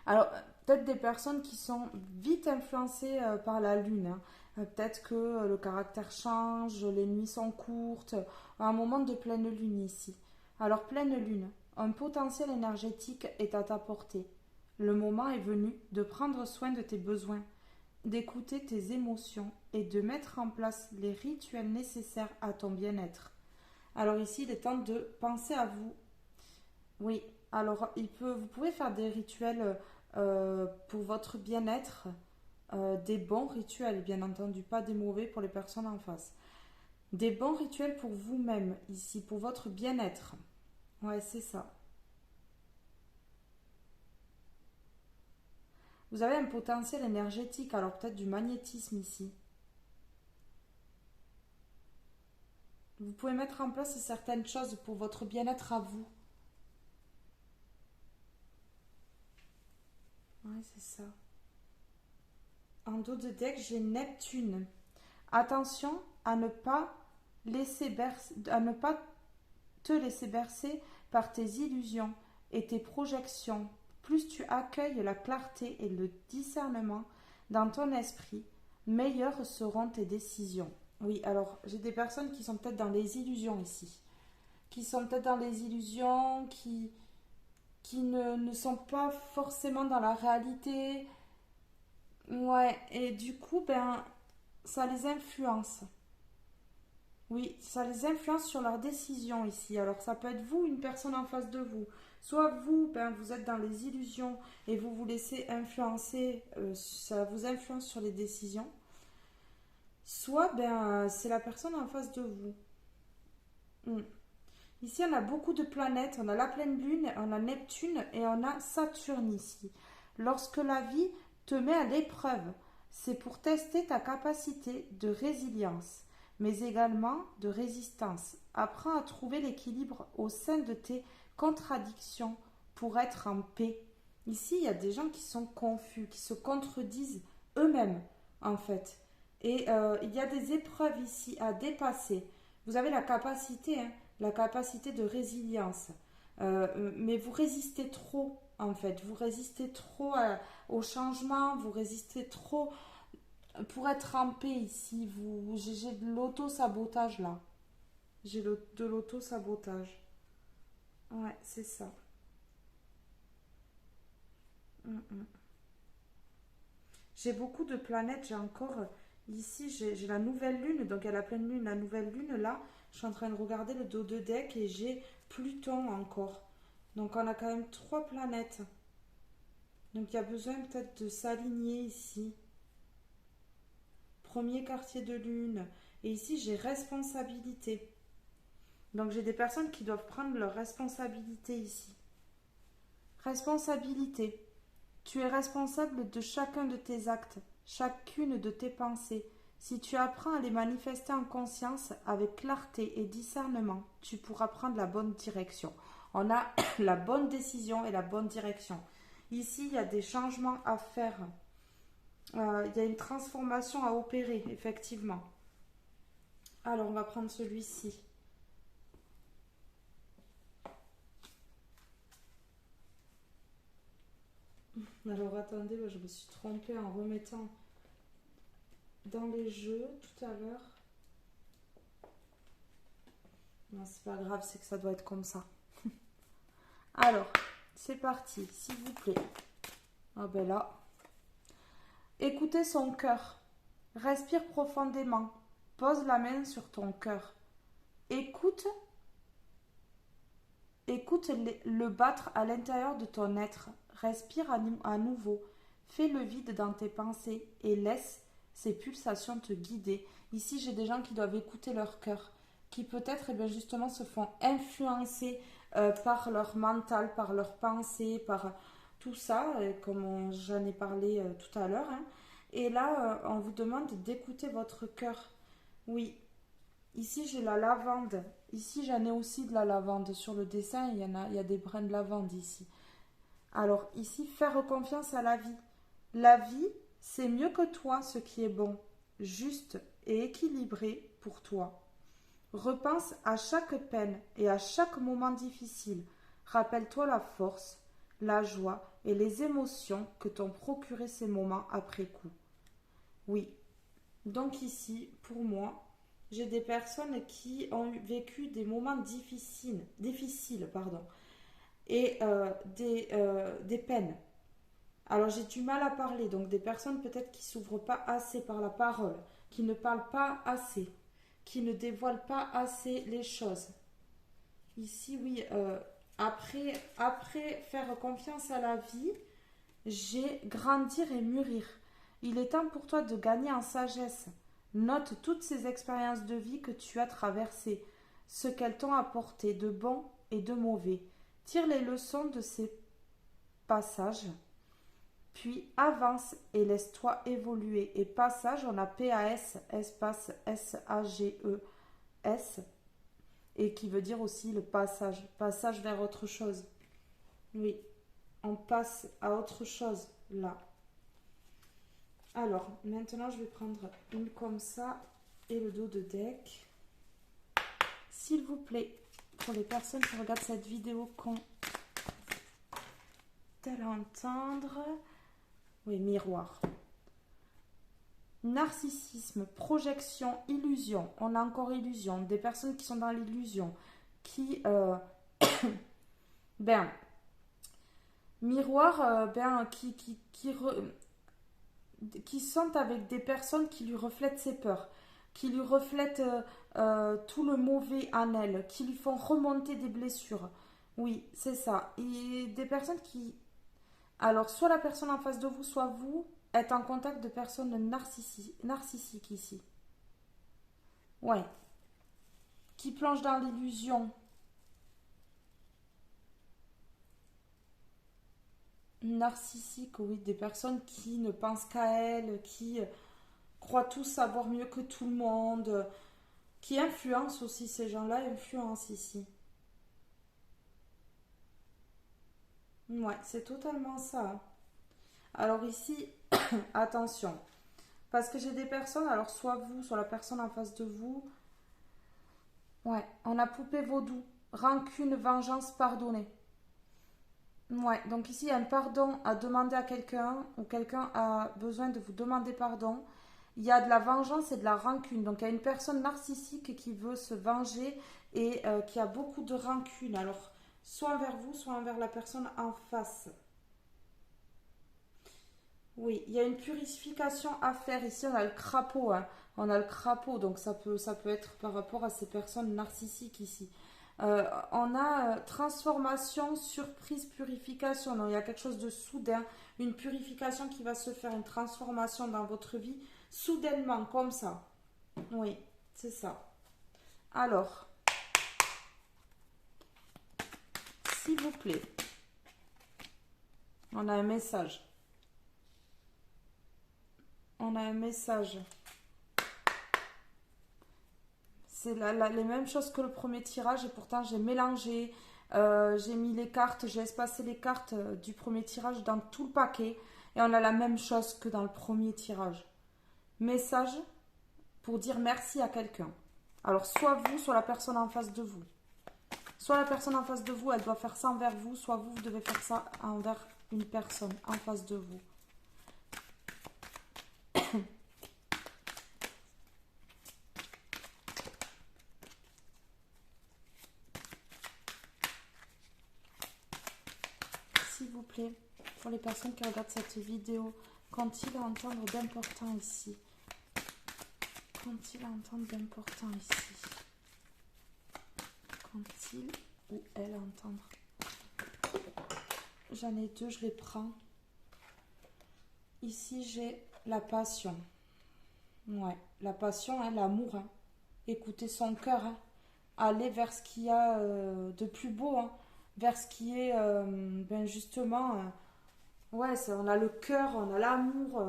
Alors, peut-être des personnes qui sont vite influencées par la lune, hein. Peut-être que le caractère change, les nuits sont courtes, un moment de pleine lune ici. Alors, pleine lune, un potentiel énergétique est à ta portée. Le moment est venu de prendre soin de tes besoins, d'écouter tes émotions et de mettre en place les rituels nécessaires à ton bien-être. Alors ici, il est temps de penser à vous. Oui, alors vous pouvez faire des rituels pour votre bien-être, des bons rituels, bien entendu, pas des mauvais pour les personnes en face. Des bons rituels pour vous-même, ici, pour votre bien-être. Ouais, c'est ça. Vous avez un potentiel énergétique, alors peut-être du magnétisme ici. Vous pouvez mettre en place certaines choses pour votre bien-être à vous. Ouais, c'est ça. En dos de deck, j'ai Neptune. Attention à ne pas à ne pas te laisser bercer par tes illusions et tes projections. Plus tu accueilles la clarté et le discernement dans ton esprit, meilleures seront tes décisions. Oui, alors j'ai des personnes qui sont peut-être dans les illusions ici, qui sont peut-être dans les illusions, qui ne sont pas forcément dans la réalité. Ouais, et du coup, ben, ça les influence. Oui, ça les influence sur leurs décisions ici. Alors ça peut être vous, une personne en face de vous. Soit vous, ben, vous êtes dans les illusions et vous vous laissez influencer, ça vous influence sur les décisions. Soit ben, c'est la personne en face de vous. Hmm. Ici, on a beaucoup de planètes. On a la pleine lune, on a Neptune et on a Saturne ici. Lorsque la vie te met à l'épreuve, c'est pour tester ta capacité de résilience, mais également de résistance. Apprends à trouver l'équilibre au sein de tes contradictions pour être en paix. Ici, il y a des gens qui sont confus, qui se contredisent eux-mêmes, en fait. Et il y a des épreuves ici à dépasser. Vous avez la capacité de résilience. Mais vous résistez trop, en fait. Vous résistez trop au changement, vous résistez trop pour être en paix ici. J'ai de l'auto-sabotage là. De l'auto-sabotage. Ouais, c'est ça. Mm, mm. J'ai beaucoup de planètes. J'ai encore ici, j'ai la nouvelle lune. Donc, il y a la pleine lune, la nouvelle lune là. Je suis en train de regarder le dos de deck et j'ai Pluton encore. Donc, on a quand même trois planètes. Donc, il y a besoin peut-être de s'aligner ici. Premier quartier de lune. Et ici, j'ai responsabilité. Donc, j'ai des personnes qui doivent prendre leur responsabilité ici. Responsabilité. Tu es responsable de chacun de tes actes, chacune de tes pensées. Si tu apprends à les manifester en conscience avec clarté et discernement, tu pourras prendre la bonne direction. On a la bonne décision et la bonne direction. Ici, il y a des changements à faire. Il y a une transformation à opérer, effectivement. Alors, on va prendre celui-ci. Alors, attendez, je me suis trompée en remettant dans les jeux tout à l'heure. Non, c'est pas grave, c'est que ça doit être comme ça. Alors, c'est parti, s'il vous plaît. Ah ben là. Écoutez son cœur. Respire profondément. Pose la main sur ton cœur. Écoute, écoute le battre à l'intérieur de ton être. Respire à nouveau. Fais le vide dans tes pensées et laisse ces pulsations te guider. Ici, j'ai des gens qui doivent écouter leur cœur, qui peut-être eh bien, justement se font influencer par leur mental, par leurs pensées, par tout ça, comme j'en ai parlé tout à l'heure. Hein. Et là, on vous demande d'écouter votre cœur. Oui, ici j'ai la lavande. Ici, j'en ai aussi de la lavande. Sur le dessin, il y a des brins de lavande ici. Alors ici, faire confiance à la vie. La vie, c'est mieux que toi ce qui est bon, juste et équilibré pour toi. Repense à chaque peine et à chaque moment difficile. Rappelle-toi la force, la joie et les émotions que t'ont procuré ces moments après coup. Oui, donc ici, pour moi, j'ai des personnes qui ont vécu des moments difficiles pardon, et des peines. Alors j'ai du mal à parler, donc des personnes peut-être qui s'ouvrent pas assez par la parole, qui ne parlent pas assez, qui ne dévoilent pas assez les choses. Ici, oui, après faire confiance à la vie, j'ai grandir et mûrir. Il est temps pour toi de gagner en sagesse. Note toutes ces expériences de vie que tu as traversées, ce qu'elles t'ont apporté de bon et de mauvais. Tire les leçons de ces passages, puis avance et laisse-toi évoluer. Et passage, on a PAS, espace SAGES, et qui veut dire aussi le passage vers autre chose. Oui, on passe à autre chose là. Alors, maintenant, je vais prendre une comme ça et le dos de deck. S'il vous plaît, pour les personnes qui regardent cette vidéo, qu'ont-elles à entendre? Oui, miroir. Narcissisme, projection, illusion. On a encore illusion. Des personnes qui sont dans l'illusion. Qui, ben, miroir, qui sont avec des personnes qui lui reflètent ses peurs, qui lui reflètent tout le mauvais en elle, qui lui font remonter des blessures. Oui, c'est ça. Et des personnes qui... Alors, soit la personne en face de vous, soit vous êtes en contact de personnes narcissiques ici. Ouais. Qui plongent dans l'illusion. Narcissique, oui, des personnes qui ne pensent qu'à elles, qui croient tous savoir mieux que tout le monde, qui influencent aussi, ces gens-là influencent ici. Ouais, c'est totalement ça. Alors ici, attention, parce que j'ai des personnes, alors soit vous, soit la personne en face de vous, ouais, on a poupée vaudou, rancune, vengeance, pardonner. Ouais, donc ici, il y a un pardon à demander à quelqu'un, ou quelqu'un a besoin de vous demander pardon. Il y a de la vengeance et de la rancune. Donc, il y a une personne narcissique qui veut se venger et qui a beaucoup de rancune. Alors, soit envers vous, soit envers la personne en face. Oui, il y a une purification à faire. Ici, on a le crapaud. Hein. On a le crapaud, donc ça peut être par rapport à ces personnes narcissiques ici. On a transformation, surprise, purification. Donc, il y a quelque chose de soudain, une purification qui va se faire, une transformation dans votre vie, soudainement, comme ça. Oui, c'est ça. Alors, s'il vous plaît, on a un message. On a un message. C'est les mêmes choses que le premier tirage et pourtant j'ai mélangé, j'ai mis les cartes, j'ai espacé les cartes du premier tirage dans tout le paquet et on a la même chose que dans le premier tirage. Message pour dire merci à quelqu'un. Alors soit vous, soit la personne en face de vous. Soit la personne en face de vous, elle doit faire ça envers vous, soit vous, vous devez faire ça envers une personne en face de vous. S'il vous plaît, pour les personnes qui regardent cette vidéo, qu'ont-ils à entendre d'important ici? Qu'ont-ils à entendre d'important ici? Qu'ont-ils ou elles à entendre? J'en ai deux, je les prends. ici j'ai la passion. Ouais, la passion, hein, l'amour. Hein. Écouter son cœur. Hein. Aller vers ce qu'il y a de plus beau. Hein. Vers ce qui est, ben justement, ouais, on a le cœur, on a l'amour.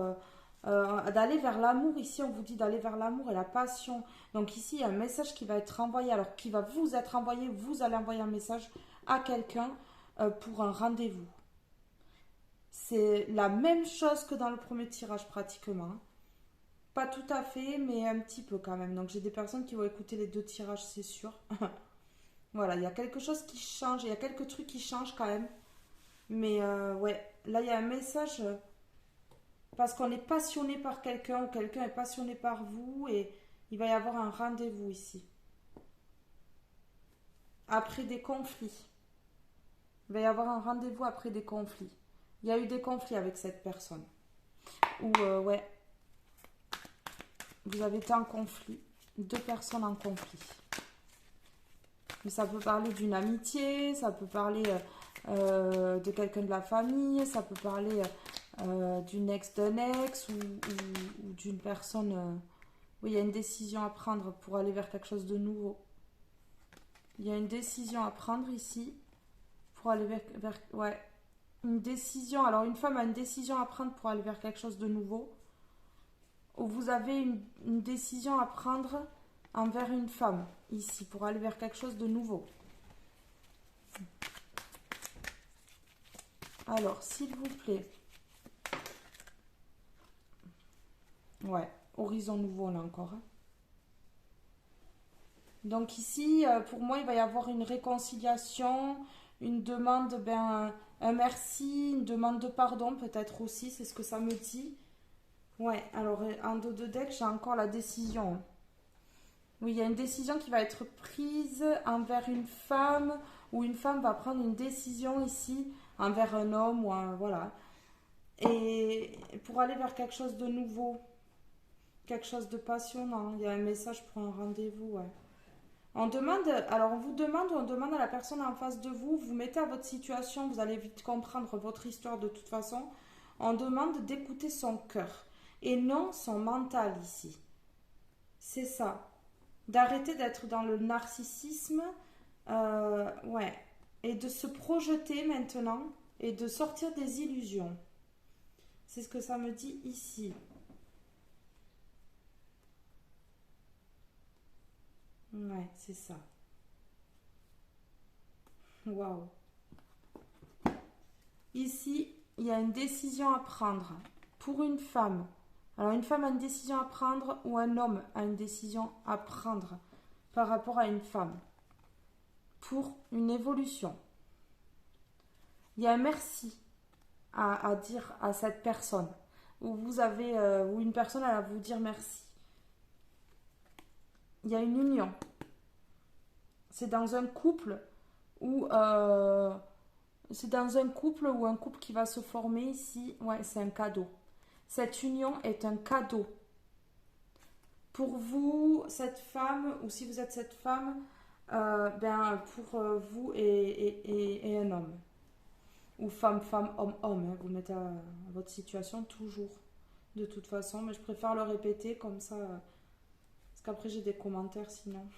D'aller vers l'amour, ici on vous dit d'aller vers l'amour et la passion. Donc ici il y a un message qui va être envoyé, alors qui va vous être envoyé, vous allez envoyer un message à quelqu'un pour un rendez-vous. C'est la même chose que dans le premier tirage pratiquement. Hein. Pas tout à fait, mais un petit peu quand même. Donc j'ai des personnes qui vont écouter les deux tirages, c'est sûr. Voilà, il y a quelque chose qui change, il y a quelques trucs qui changent quand même. Mais ouais, là il y a un message parce qu'on est passionné par quelqu'un ou quelqu'un est passionné par vous et il va y avoir un rendez-vous ici. Après des conflits. Il va y avoir un rendez-vous après des conflits. Il y a eu des conflits avec cette personne. Ou ouais, vous avez été en conflit. Deux personnes en conflit. Mais ça peut parler d'une amitié, ça peut parler de quelqu'un de la famille, ça peut parler d'une ex d'un ex ou d'une personne. Oui, il y a une décision à prendre pour aller vers quelque chose de nouveau. Il y a une décision à prendre ici pour aller ouais, une décision. Alors, une femme a une décision à prendre pour aller vers quelque chose de nouveau. Ou vous avez une décision à prendre envers une femme ici pour aller vers quelque chose de nouveau. Alors, s'il vous plaît. Ouais, horizon nouveau là encore. Hein. Donc ici, pour moi, il va y avoir une réconciliation, une demande, ben, un merci, une demande de pardon peut-être aussi, c'est ce que ça me dit. Ouais, alors en dos de deck, j'ai encore la décision. Oui, il y a une décision qui va être prise envers une femme, ou une femme va prendre une décision ici envers un homme, ou un, voilà. Et pour aller vers quelque chose de nouveau, quelque chose de passionnant, il y a un message pour un rendez-vous, ouais. On demande, alors on vous demande ou on demande à la personne en face de vous, vous mettez à votre situation, vous allez vite comprendre votre histoire de toute façon. On demande d'écouter son cœur et non son mental ici. C'est ça. D'arrêter d'être dans le narcissisme, ouais, et de se projeter maintenant et de sortir des illusions. C'est ce que ça me dit ici. Ouais, c'est ça. Waouh. Ici, il y a une décision à prendre pour une femme. Alors, une femme a une décision à prendre ou un homme a une décision à prendre par rapport à une femme pour une évolution. Il y a un merci à dire à cette personne où vous avez où une personne elle va vous dire merci. Il y a une union. C'est dans un couple où c'est dans un couple ou un couple qui va se former ici. Ouais, c'est un cadeau. Cette union est un cadeau. Pour vous, cette femme, ou si vous êtes cette femme, ben pour vous et un homme. Ou femme, femme, homme, homme. Hein. Vous mettez à votre situation toujours. De toute façon, mais je préfère le répéter comme ça. Parce qu'après j'ai des commentaires sinon.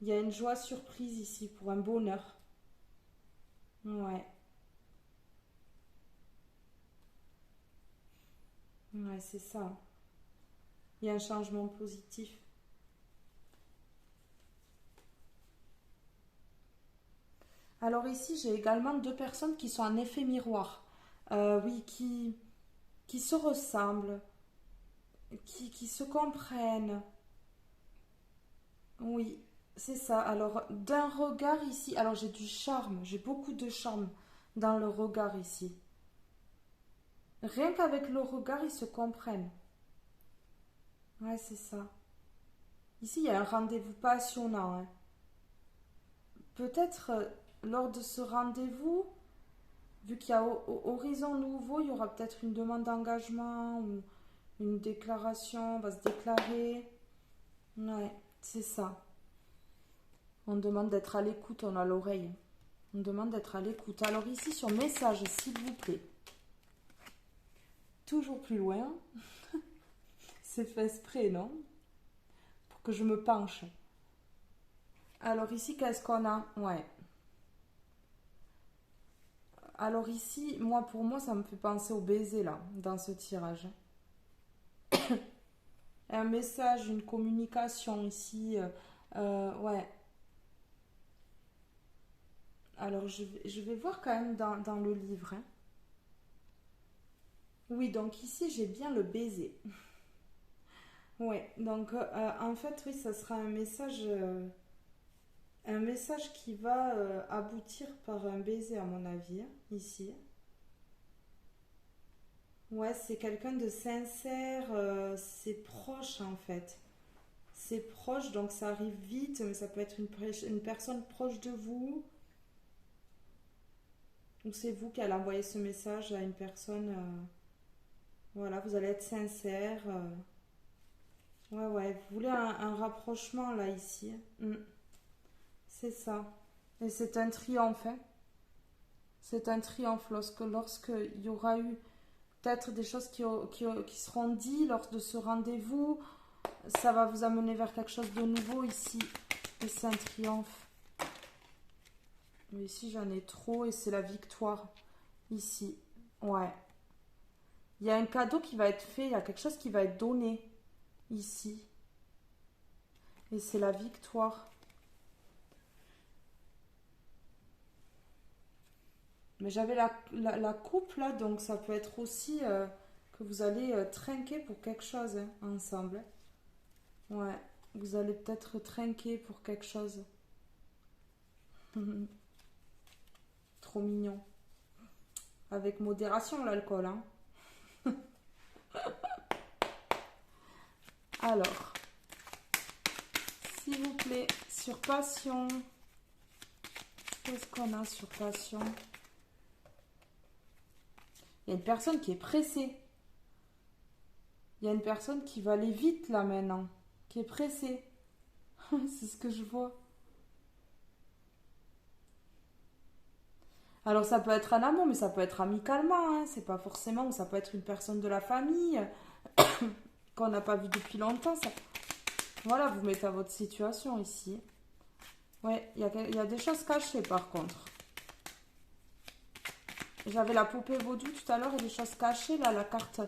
Il y a une joie surprise ici pour un bonheur. Ouais. Ouais, c'est ça. Il y a un changement positif. Alors ici, j'ai également deux personnes qui sont en effet miroir. Oui, qui se ressemblent, qui se comprennent. Oui, c'est ça. Alors, d'un regard ici, alors j'ai du charme, j'ai beaucoup de charme dans le regard ici. Rien qu'avec le regard, ils se comprennent. Ouais, c'est ça. Ici, il y a un rendez-vous passionnant. Hein. Peut-être lors de ce rendez-vous, vu qu'il y a horizon nouveau, il y aura peut-être une demande d'engagement ou une déclaration, on va se déclarer. Ouais, c'est ça. On demande d'être à l'écoute, on a l'oreille. On demande d'être à l'écoute. Alors ici sur message, s'il vous plaît. toujours plus loin. C'est fait exprès, non? Pour que je me penche. Alors ici, qu'est-ce qu'on a? Ouais. Alors ici, moi pour moi, ça me fait penser au baiser là, dans ce tirage. Un message, une communication ici. Ouais. Alors je vais voir quand même dans le livre, hein. Oui, donc ici j'ai bien le baiser. Ouais, donc en fait, oui, ça sera un message qui va aboutir par un baiser, à mon avis, hein, ici. Ouais, c'est quelqu'un de sincère, c'est proche en fait. C'est proche, donc ça arrive vite, mais ça peut être une personne proche de vous, ou c'est vous qui allez envoyer ce message à une personne. Voilà, vous allez être sincère. Ouais, ouais, vous voulez un rapprochement là, ici. C'est ça. Et c'est un triomphe, hein. C'est un triomphe lorsque il y aura eu peut-être des choses qui seront dites lors de ce rendez-vous. Ça va vous amener vers quelque chose de nouveau ici. Et c'est un triomphe. Mais ici, j'en ai trop et c'est la victoire. Ici. Ouais. Il y a un cadeau qui va être fait, il y a quelque chose qui va être donné. Ici. Et c'est la victoire. Mais j'avais la coupe là, donc ça peut être aussi que vous allez trinquer pour quelque chose hein, ensemble. Ouais. Vous allez peut-être trinquer pour quelque chose. Trop mignon. Avec modération l'alcool, hein. Alors, s'il vous plaît, sur passion. Qu'est-ce qu'on a sur passion? Il y a une personne qui est pressée. Il y a une personne qui va aller vite là maintenant. Qui est pressée. C'est ce que je vois. Alors ça peut être un amour, mais ça peut être amicalement. Hein. C'est pas forcément. Ou ça peut être une personne de la famille qu'on n'a pas vu depuis longtemps. Ça... Voilà, vous mettez à votre situation ici. Ouais, il y a des choses cachées par contre. J'avais la poupée vaudou tout à l'heure et des choses cachées. Là, la carte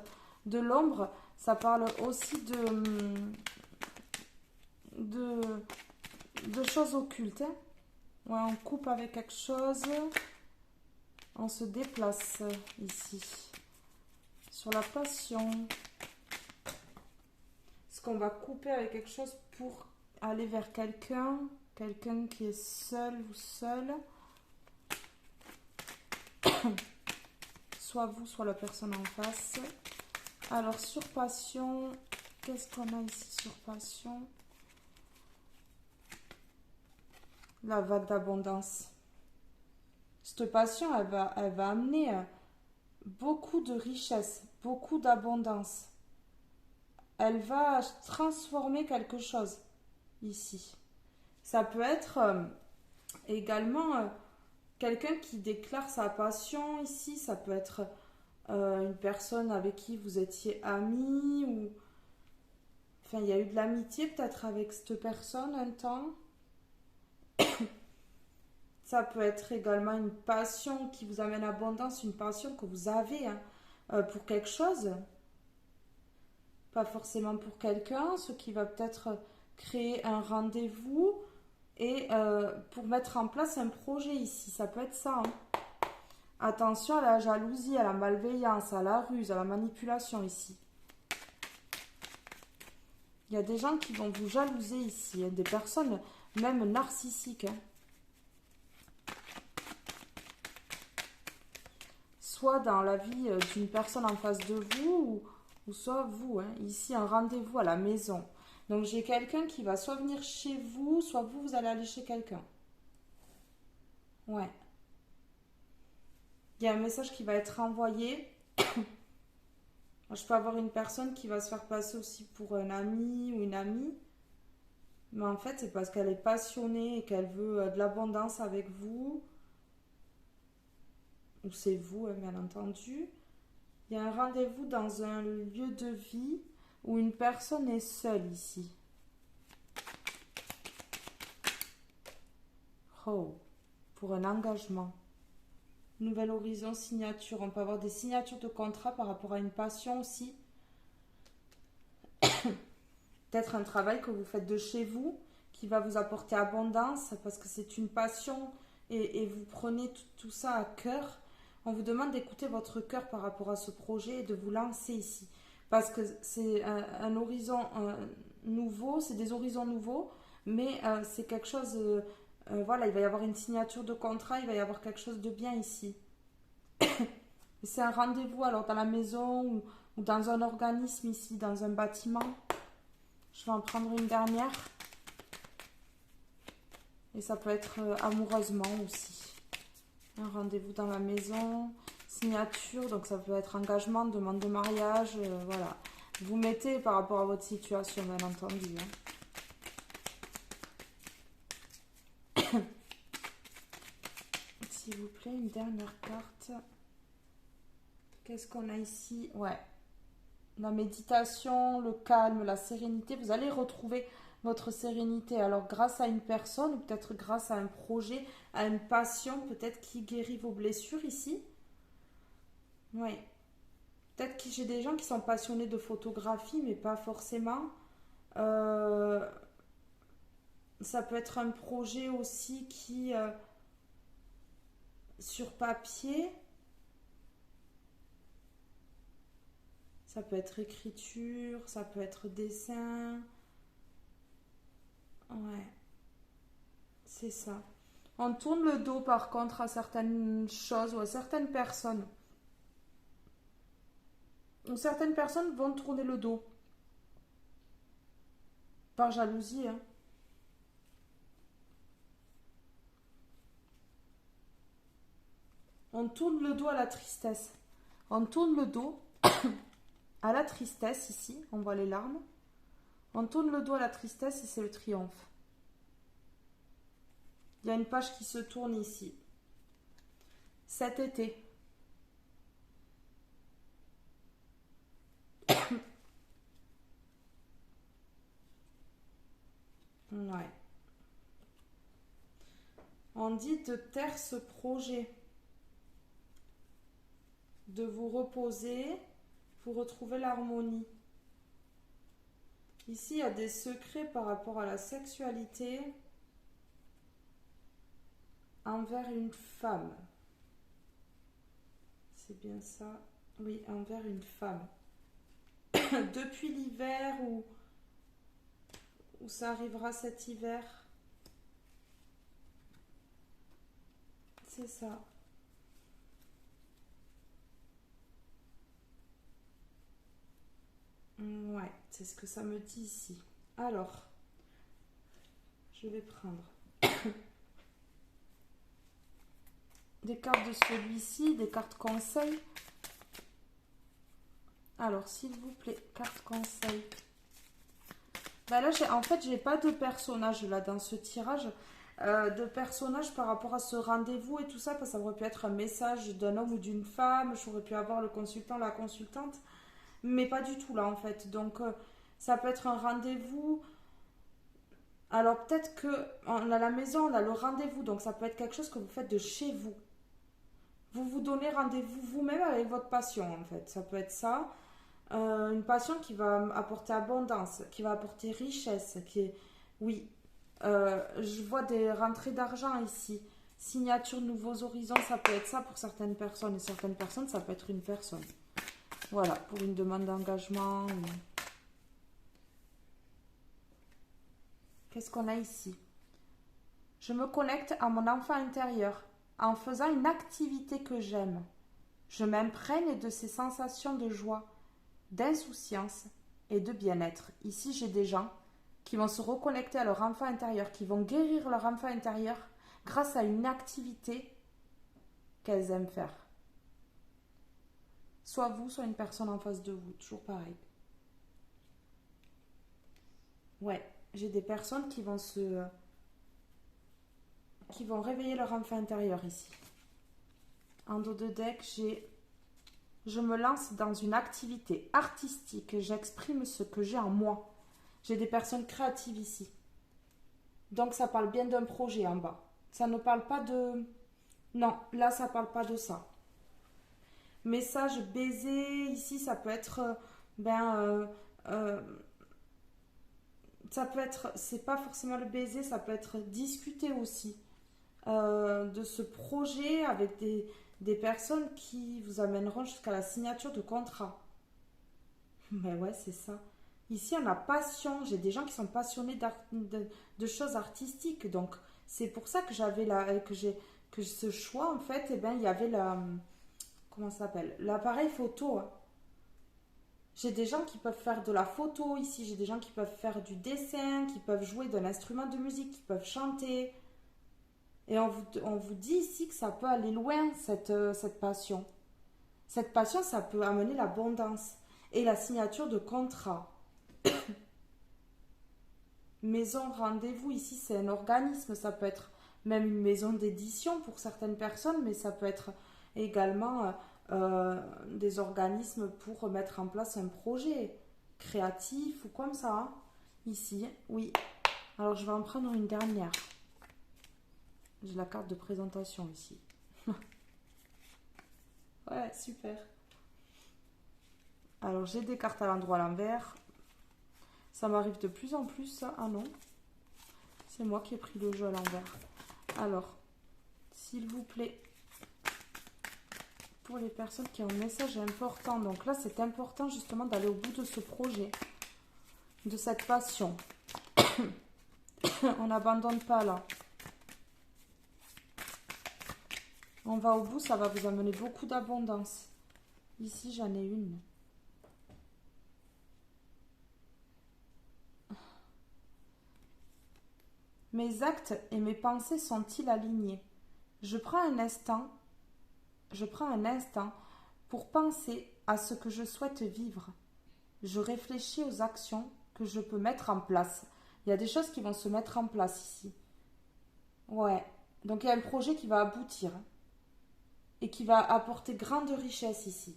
de l'ombre, ça parle aussi de, de choses occultes. Hein. Ouais, on coupe avec quelque chose. On se déplace ici. Sur la passion. Est-ce qu'on va couper avec quelque chose pour aller vers quelqu'un? Quelqu'un qui est seul ou seul. Soit vous, soit la personne en face. Alors, sur passion, qu'est-ce qu'on a ici sur passion? La vague d'abondance. Cette passion, elle va amener beaucoup de richesse, beaucoup d'abondance. Elle va transformer quelque chose ici. Ça peut être également quelqu'un qui déclare sa passion ici. Ça peut être une personne avec qui vous étiez amis ou... Enfin, il y a eu de l'amitié peut-être avec cette personne un temps. Ça peut être également une passion qui vous amène abondance, une passion que vous avez hein, pour quelque chose. Pas forcément pour quelqu'un, ce qui va peut-être créer un rendez-vous et pour mettre en place un projet ici. Ça peut être ça. Hein. Attention à la jalousie, à la malveillance, à la ruse, à la manipulation ici. Il y a des gens qui vont vous jalouser ici, hein, des personnes même narcissiques. Hein. Soit dans la vie d'une personne en face de vous, ou soit vous, hein, ici un rendez-vous à la maison. Donc j'ai quelqu'un qui va soit venir chez vous, soit vous, vous allez aller chez quelqu'un. Ouais. Il y a un message qui va être envoyé. Je peux avoir une personne qui va se faire passer aussi pour un ami ou une amie. Mais en fait, c'est parce qu'elle est passionnée et qu'elle veut de l'abondance avec vous. Ou c'est vous, hein, bien entendu. Il y a un rendez-vous dans un lieu de vie où une personne est seule ici. Oh, pour un engagement. Nouvel horizon, signature. On peut avoir des signatures de contrat par rapport à une passion aussi. Peut-être un travail que vous faites de chez vous qui va vous apporter abondance parce que c'est une passion et vous prenez tout ça à cœur. On vous demande d'écouter votre cœur par rapport à ce projet et de vous lancer ici. Parce que c'est un horizon nouveau, c'est des horizons nouveaux, mais c'est quelque chose, voilà, il va y avoir une signature de contrat, il va y avoir quelque chose de bien ici. C'est un rendez-vous alors dans la maison ou dans un organisme ici, dans un bâtiment. Je vais en prendre une dernière. Et ça peut être amoureusement aussi. Un rendez-vous dans la maison, signature, donc ça peut être engagement, demande de mariage, voilà. Vous mettez par rapport à votre situation, bien entendu. Hein. S'il vous plaît, une dernière carte. Qu'est-ce qu'on a ici? Ouais. La méditation, le calme, la sérénité. Vous allez retrouver votre sérénité. Alors, grâce à une personne, ou peut-être grâce à un projet, à une passion, peut-être qui guérit vos blessures ici. Oui. Peut-être que j'ai des gens qui sont passionnés de photographie, mais pas forcément. Euh, Ça peut être un projet aussi qui, sur papier, ça peut être écriture, ça peut être dessin. Ouais, c'est ça. On tourne le dos par contre à certaines choses ou à certaines personnes. Ou certaines personnes vont tourner le dos. Par jalousie, hein. On tourne le dos à la tristesse. On tourne le dos à la tristesse ici. On voit les larmes. On tourne le dos à la tristesse et c'est le triomphe. Il y a une page qui se tourne ici. Cet été. Ouais. On dit de taire ce projet, de vous reposer pour retrouver l'harmonie. Ici, il y a des secrets par rapport à la sexualité envers une femme. C'est bien ça? Oui, envers une femme. Depuis l'hiver ou ça arrivera cet hiver. C'est ça. Ouais, c'est ce que ça me dit ici. Alors, je vais prendre des cartes de celui-ci, des cartes conseils. Alors, s'il vous plaît, carte conseil. Bah là, en fait, j'ai pas de personnage là dans ce tirage. De personnage par rapport à ce rendez-vous et tout ça, parce que ça aurait pu être un message d'un homme ou d'une femme. J'aurais pu avoir le consultant, la consultante. Mais pas du tout là en fait. Donc, ça peut être un rendez-vous. Alors, peut-être que on a la maison, on a le rendez-vous. Donc, ça peut être quelque chose que vous faites de chez vous. Vous vous donnez rendez-vous vous-même avec votre passion en fait. Ça peut être ça. Une passion qui va apporter abondance, qui va apporter richesse, qui est... Oui, je vois des rentrées d'argent ici. Signature de nouveaux horizons, ça peut être ça pour certaines personnes. Et certaines personnes, ça peut être une personne. Voilà, pour une demande d'engagement. Qu'est-ce qu'on a ici? Je me connecte à mon enfant intérieur en faisant une activité que j'aime. Je m'imprègne de ces sensations de joie, d'insouciance et de bien-être. Ici, j'ai des gens qui vont se reconnecter à leur enfant intérieur, qui vont guérir leur enfant intérieur grâce à une activité qu'elles aiment faire. Soit vous, soit une personne en face de vous, toujours pareil. Ouais, j'ai des personnes qui vont réveiller leur enfant intérieur ici. En dos de deck, j'ai Je me lance dans une activité artistique. J'exprime ce que j'ai en moi. J'ai des personnes créatives ici. Donc ça parle bien d'un projet en bas. Ça ne parle pas de... Non, là ça parle pas de ça. Message baiser, ici ça peut être... euh, ça peut être... C'est pas forcément le baiser, ça peut être discuter aussi. De ce projet avec des personnes qui vous amèneront jusqu'à la signature de contrat. Mais ouais, c'est ça. Ici, on a passion. J'ai des gens qui sont passionnés de choses artistiques. Donc, c'est pour ça que j'avais que ce choix, en fait, eh ben, il y avait comment ça s'appelle? L'appareil photo, hein. J'ai des gens qui peuvent faire de la photo ici. J'ai des gens qui peuvent faire du dessin, qui peuvent jouer d'un instrument de musique, qui peuvent chanter. Et on vous dit ici que ça peut aller loin, cette passion. Cette passion, ça peut amener l'abondance et la signature de contrat. Maison rendez-vous, ici, c'est un organisme. Ça peut être même une maison d'édition pour certaines personnes, mais ça peut être également des organismes pour mettre en place un projet créatif ou comme ça, hein. Ici, oui. Alors, je vais en prendre une dernière. J'ai la carte de présentation ici. Ouais, super. Alors, j'ai des cartes à l'endroit à l'envers. Ça m'arrive de plus en plus, ça. Ah non, c'est moi qui ai pris le jeu à l'envers. Alors, s'il vous plaît, pour les personnes qui ont un message important. Donc là, c'est important justement d'aller au bout de ce projet, de cette passion. On n'abandonne pas là. On va au bout, ça va vous amener beaucoup d'abondance. Ici, j'en ai une. Mes actes et mes pensées sont-ils alignés? Je prends un instant pour penser à ce que je souhaite vivre. Je réfléchis aux actions que je peux mettre en place. Il y a des choses qui vont se mettre en place ici. Ouais. Donc il y a un projet qui va aboutir et qui va apporter grande richesse ici.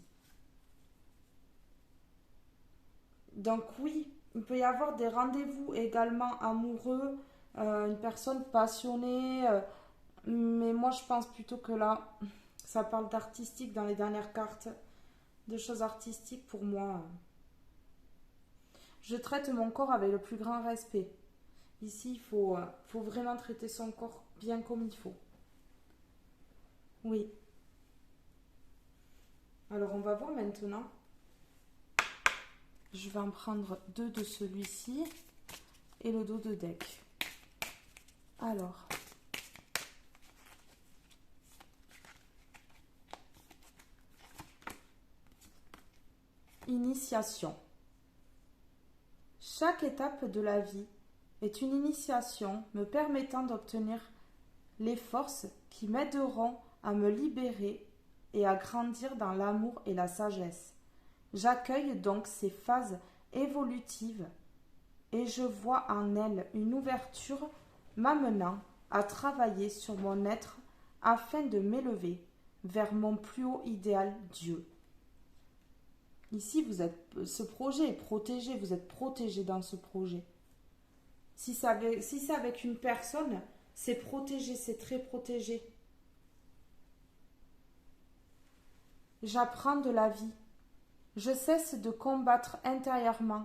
Donc oui, il peut y avoir des rendez-vous également amoureux, une personne passionnée, mais moi je pense plutôt que là, ça parle d'artistique dans les dernières cartes, de choses artistiques pour moi. Je traite mon corps avec le plus grand respect. Ici, faut vraiment traiter son corps bien comme il faut. Oui. Alors on va voir maintenant. Je vais en prendre deux de celui-ci et le dos de deck. Alors. Initiation. Chaque étape de la vie est une initiation me permettant d'obtenir les forces qui m'aideront à me libérer et à grandir dans l'amour et la sagesse. J'accueille donc ces phases évolutives et je vois en elles une ouverture m'amenant à travailler sur mon être afin de m'élever vers mon plus haut idéal, Dieu. Ici, ce projet est protégé, vous êtes protégé dans ce projet. Si c'est avec une personne, c'est protégé, c'est très protégé. J'apprends de la vie. Je cesse de combattre intérieurement.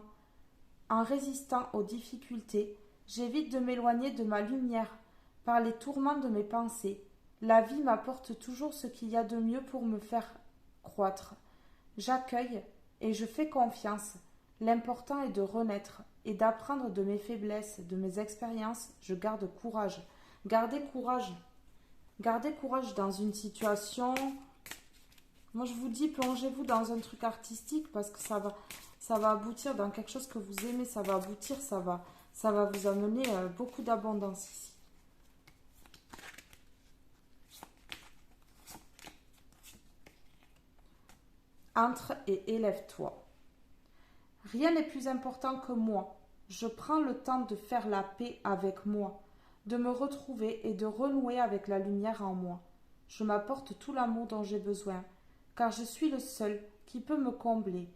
En résistant aux difficultés, j'évite de m'éloigner de ma lumière par les tourments de mes pensées. La vie m'apporte toujours ce qu'il y a de mieux pour me faire croître. J'accueille et je fais confiance. L'important est de renaître et d'apprendre de mes faiblesses, de mes expériences. Je garde courage. Gardez courage. Gardez courage dans une situation. Moi, je vous dis, plongez-vous dans un truc artistique parce que ça va aboutir dans quelque chose que vous aimez. Ça va aboutir, ça va vous amener beaucoup d'abondance ici. Entre et élève-toi. Rien n'est plus important que moi. Je prends le temps de faire la paix avec moi, de me retrouver et de renouer avec la lumière en moi. Je m'apporte tout l'amour dont j'ai besoin, car je suis le seul qui peut me combler.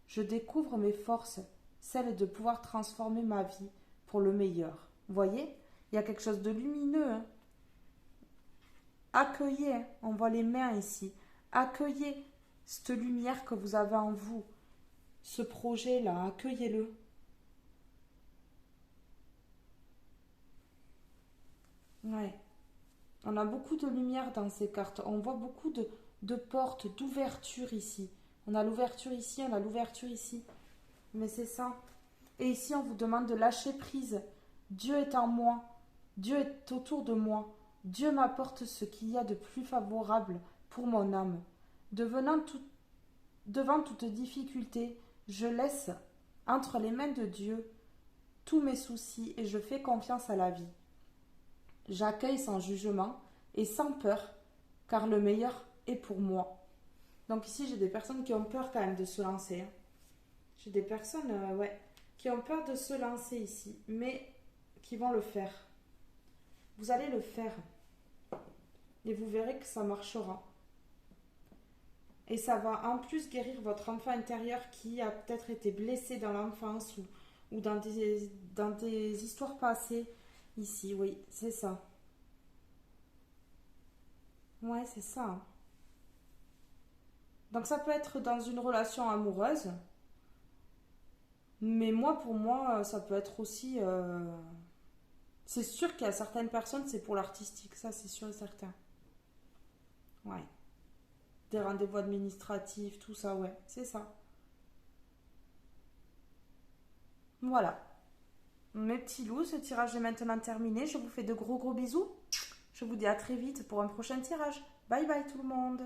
Je découvre mes forces, celle de pouvoir transformer ma vie pour le meilleur. Vous voyez, il y a quelque chose de lumineux. Hein. Accueillez, hein. On voit les mains ici. Accueillez cette lumière que vous avez en vous. Ce projet-là, accueillez-le. Ouais. On a beaucoup de lumière dans ces cartes. On voit beaucoup de portes, d'ouverture ici. On a l'ouverture ici, on a l'ouverture ici. Mais c'est ça. Et ici, on vous demande de lâcher prise. Dieu est en moi. Dieu est autour de moi. Dieu m'apporte ce qu'il y a de plus favorable pour mon âme. Devant toute difficulté, je laisse entre les mains de Dieu tous mes soucis et je fais confiance à la vie. J'accueille sans jugement et sans peur, car le meilleur est pour moi. Donc ici, j'ai des personnes qui ont peur quand même de se lancer. Hein. J'ai des personnes qui ont peur de se lancer ici, mais qui vont le faire. Vous allez le faire. Et vous verrez que ça marchera. Et ça va en plus guérir votre enfant intérieur qui a peut-être été blessé dans l'enfance ou dans des histoires passées. Ici, oui, c'est ça. Ouais, c'est ça. Hein. Donc ça peut être dans une relation amoureuse, mais pour moi, ça peut être aussi... C'est sûr qu'il y a certaines personnes, c'est pour l'artistique, ça c'est sûr et certain. Ouais. Des rendez-vous administratifs, tout ça, ouais, c'est ça. Voilà. Mes petits loups, ce tirage est maintenant terminé. Je vous fais de gros bisous. Je vous dis à très vite pour un prochain tirage. Bye bye tout le monde.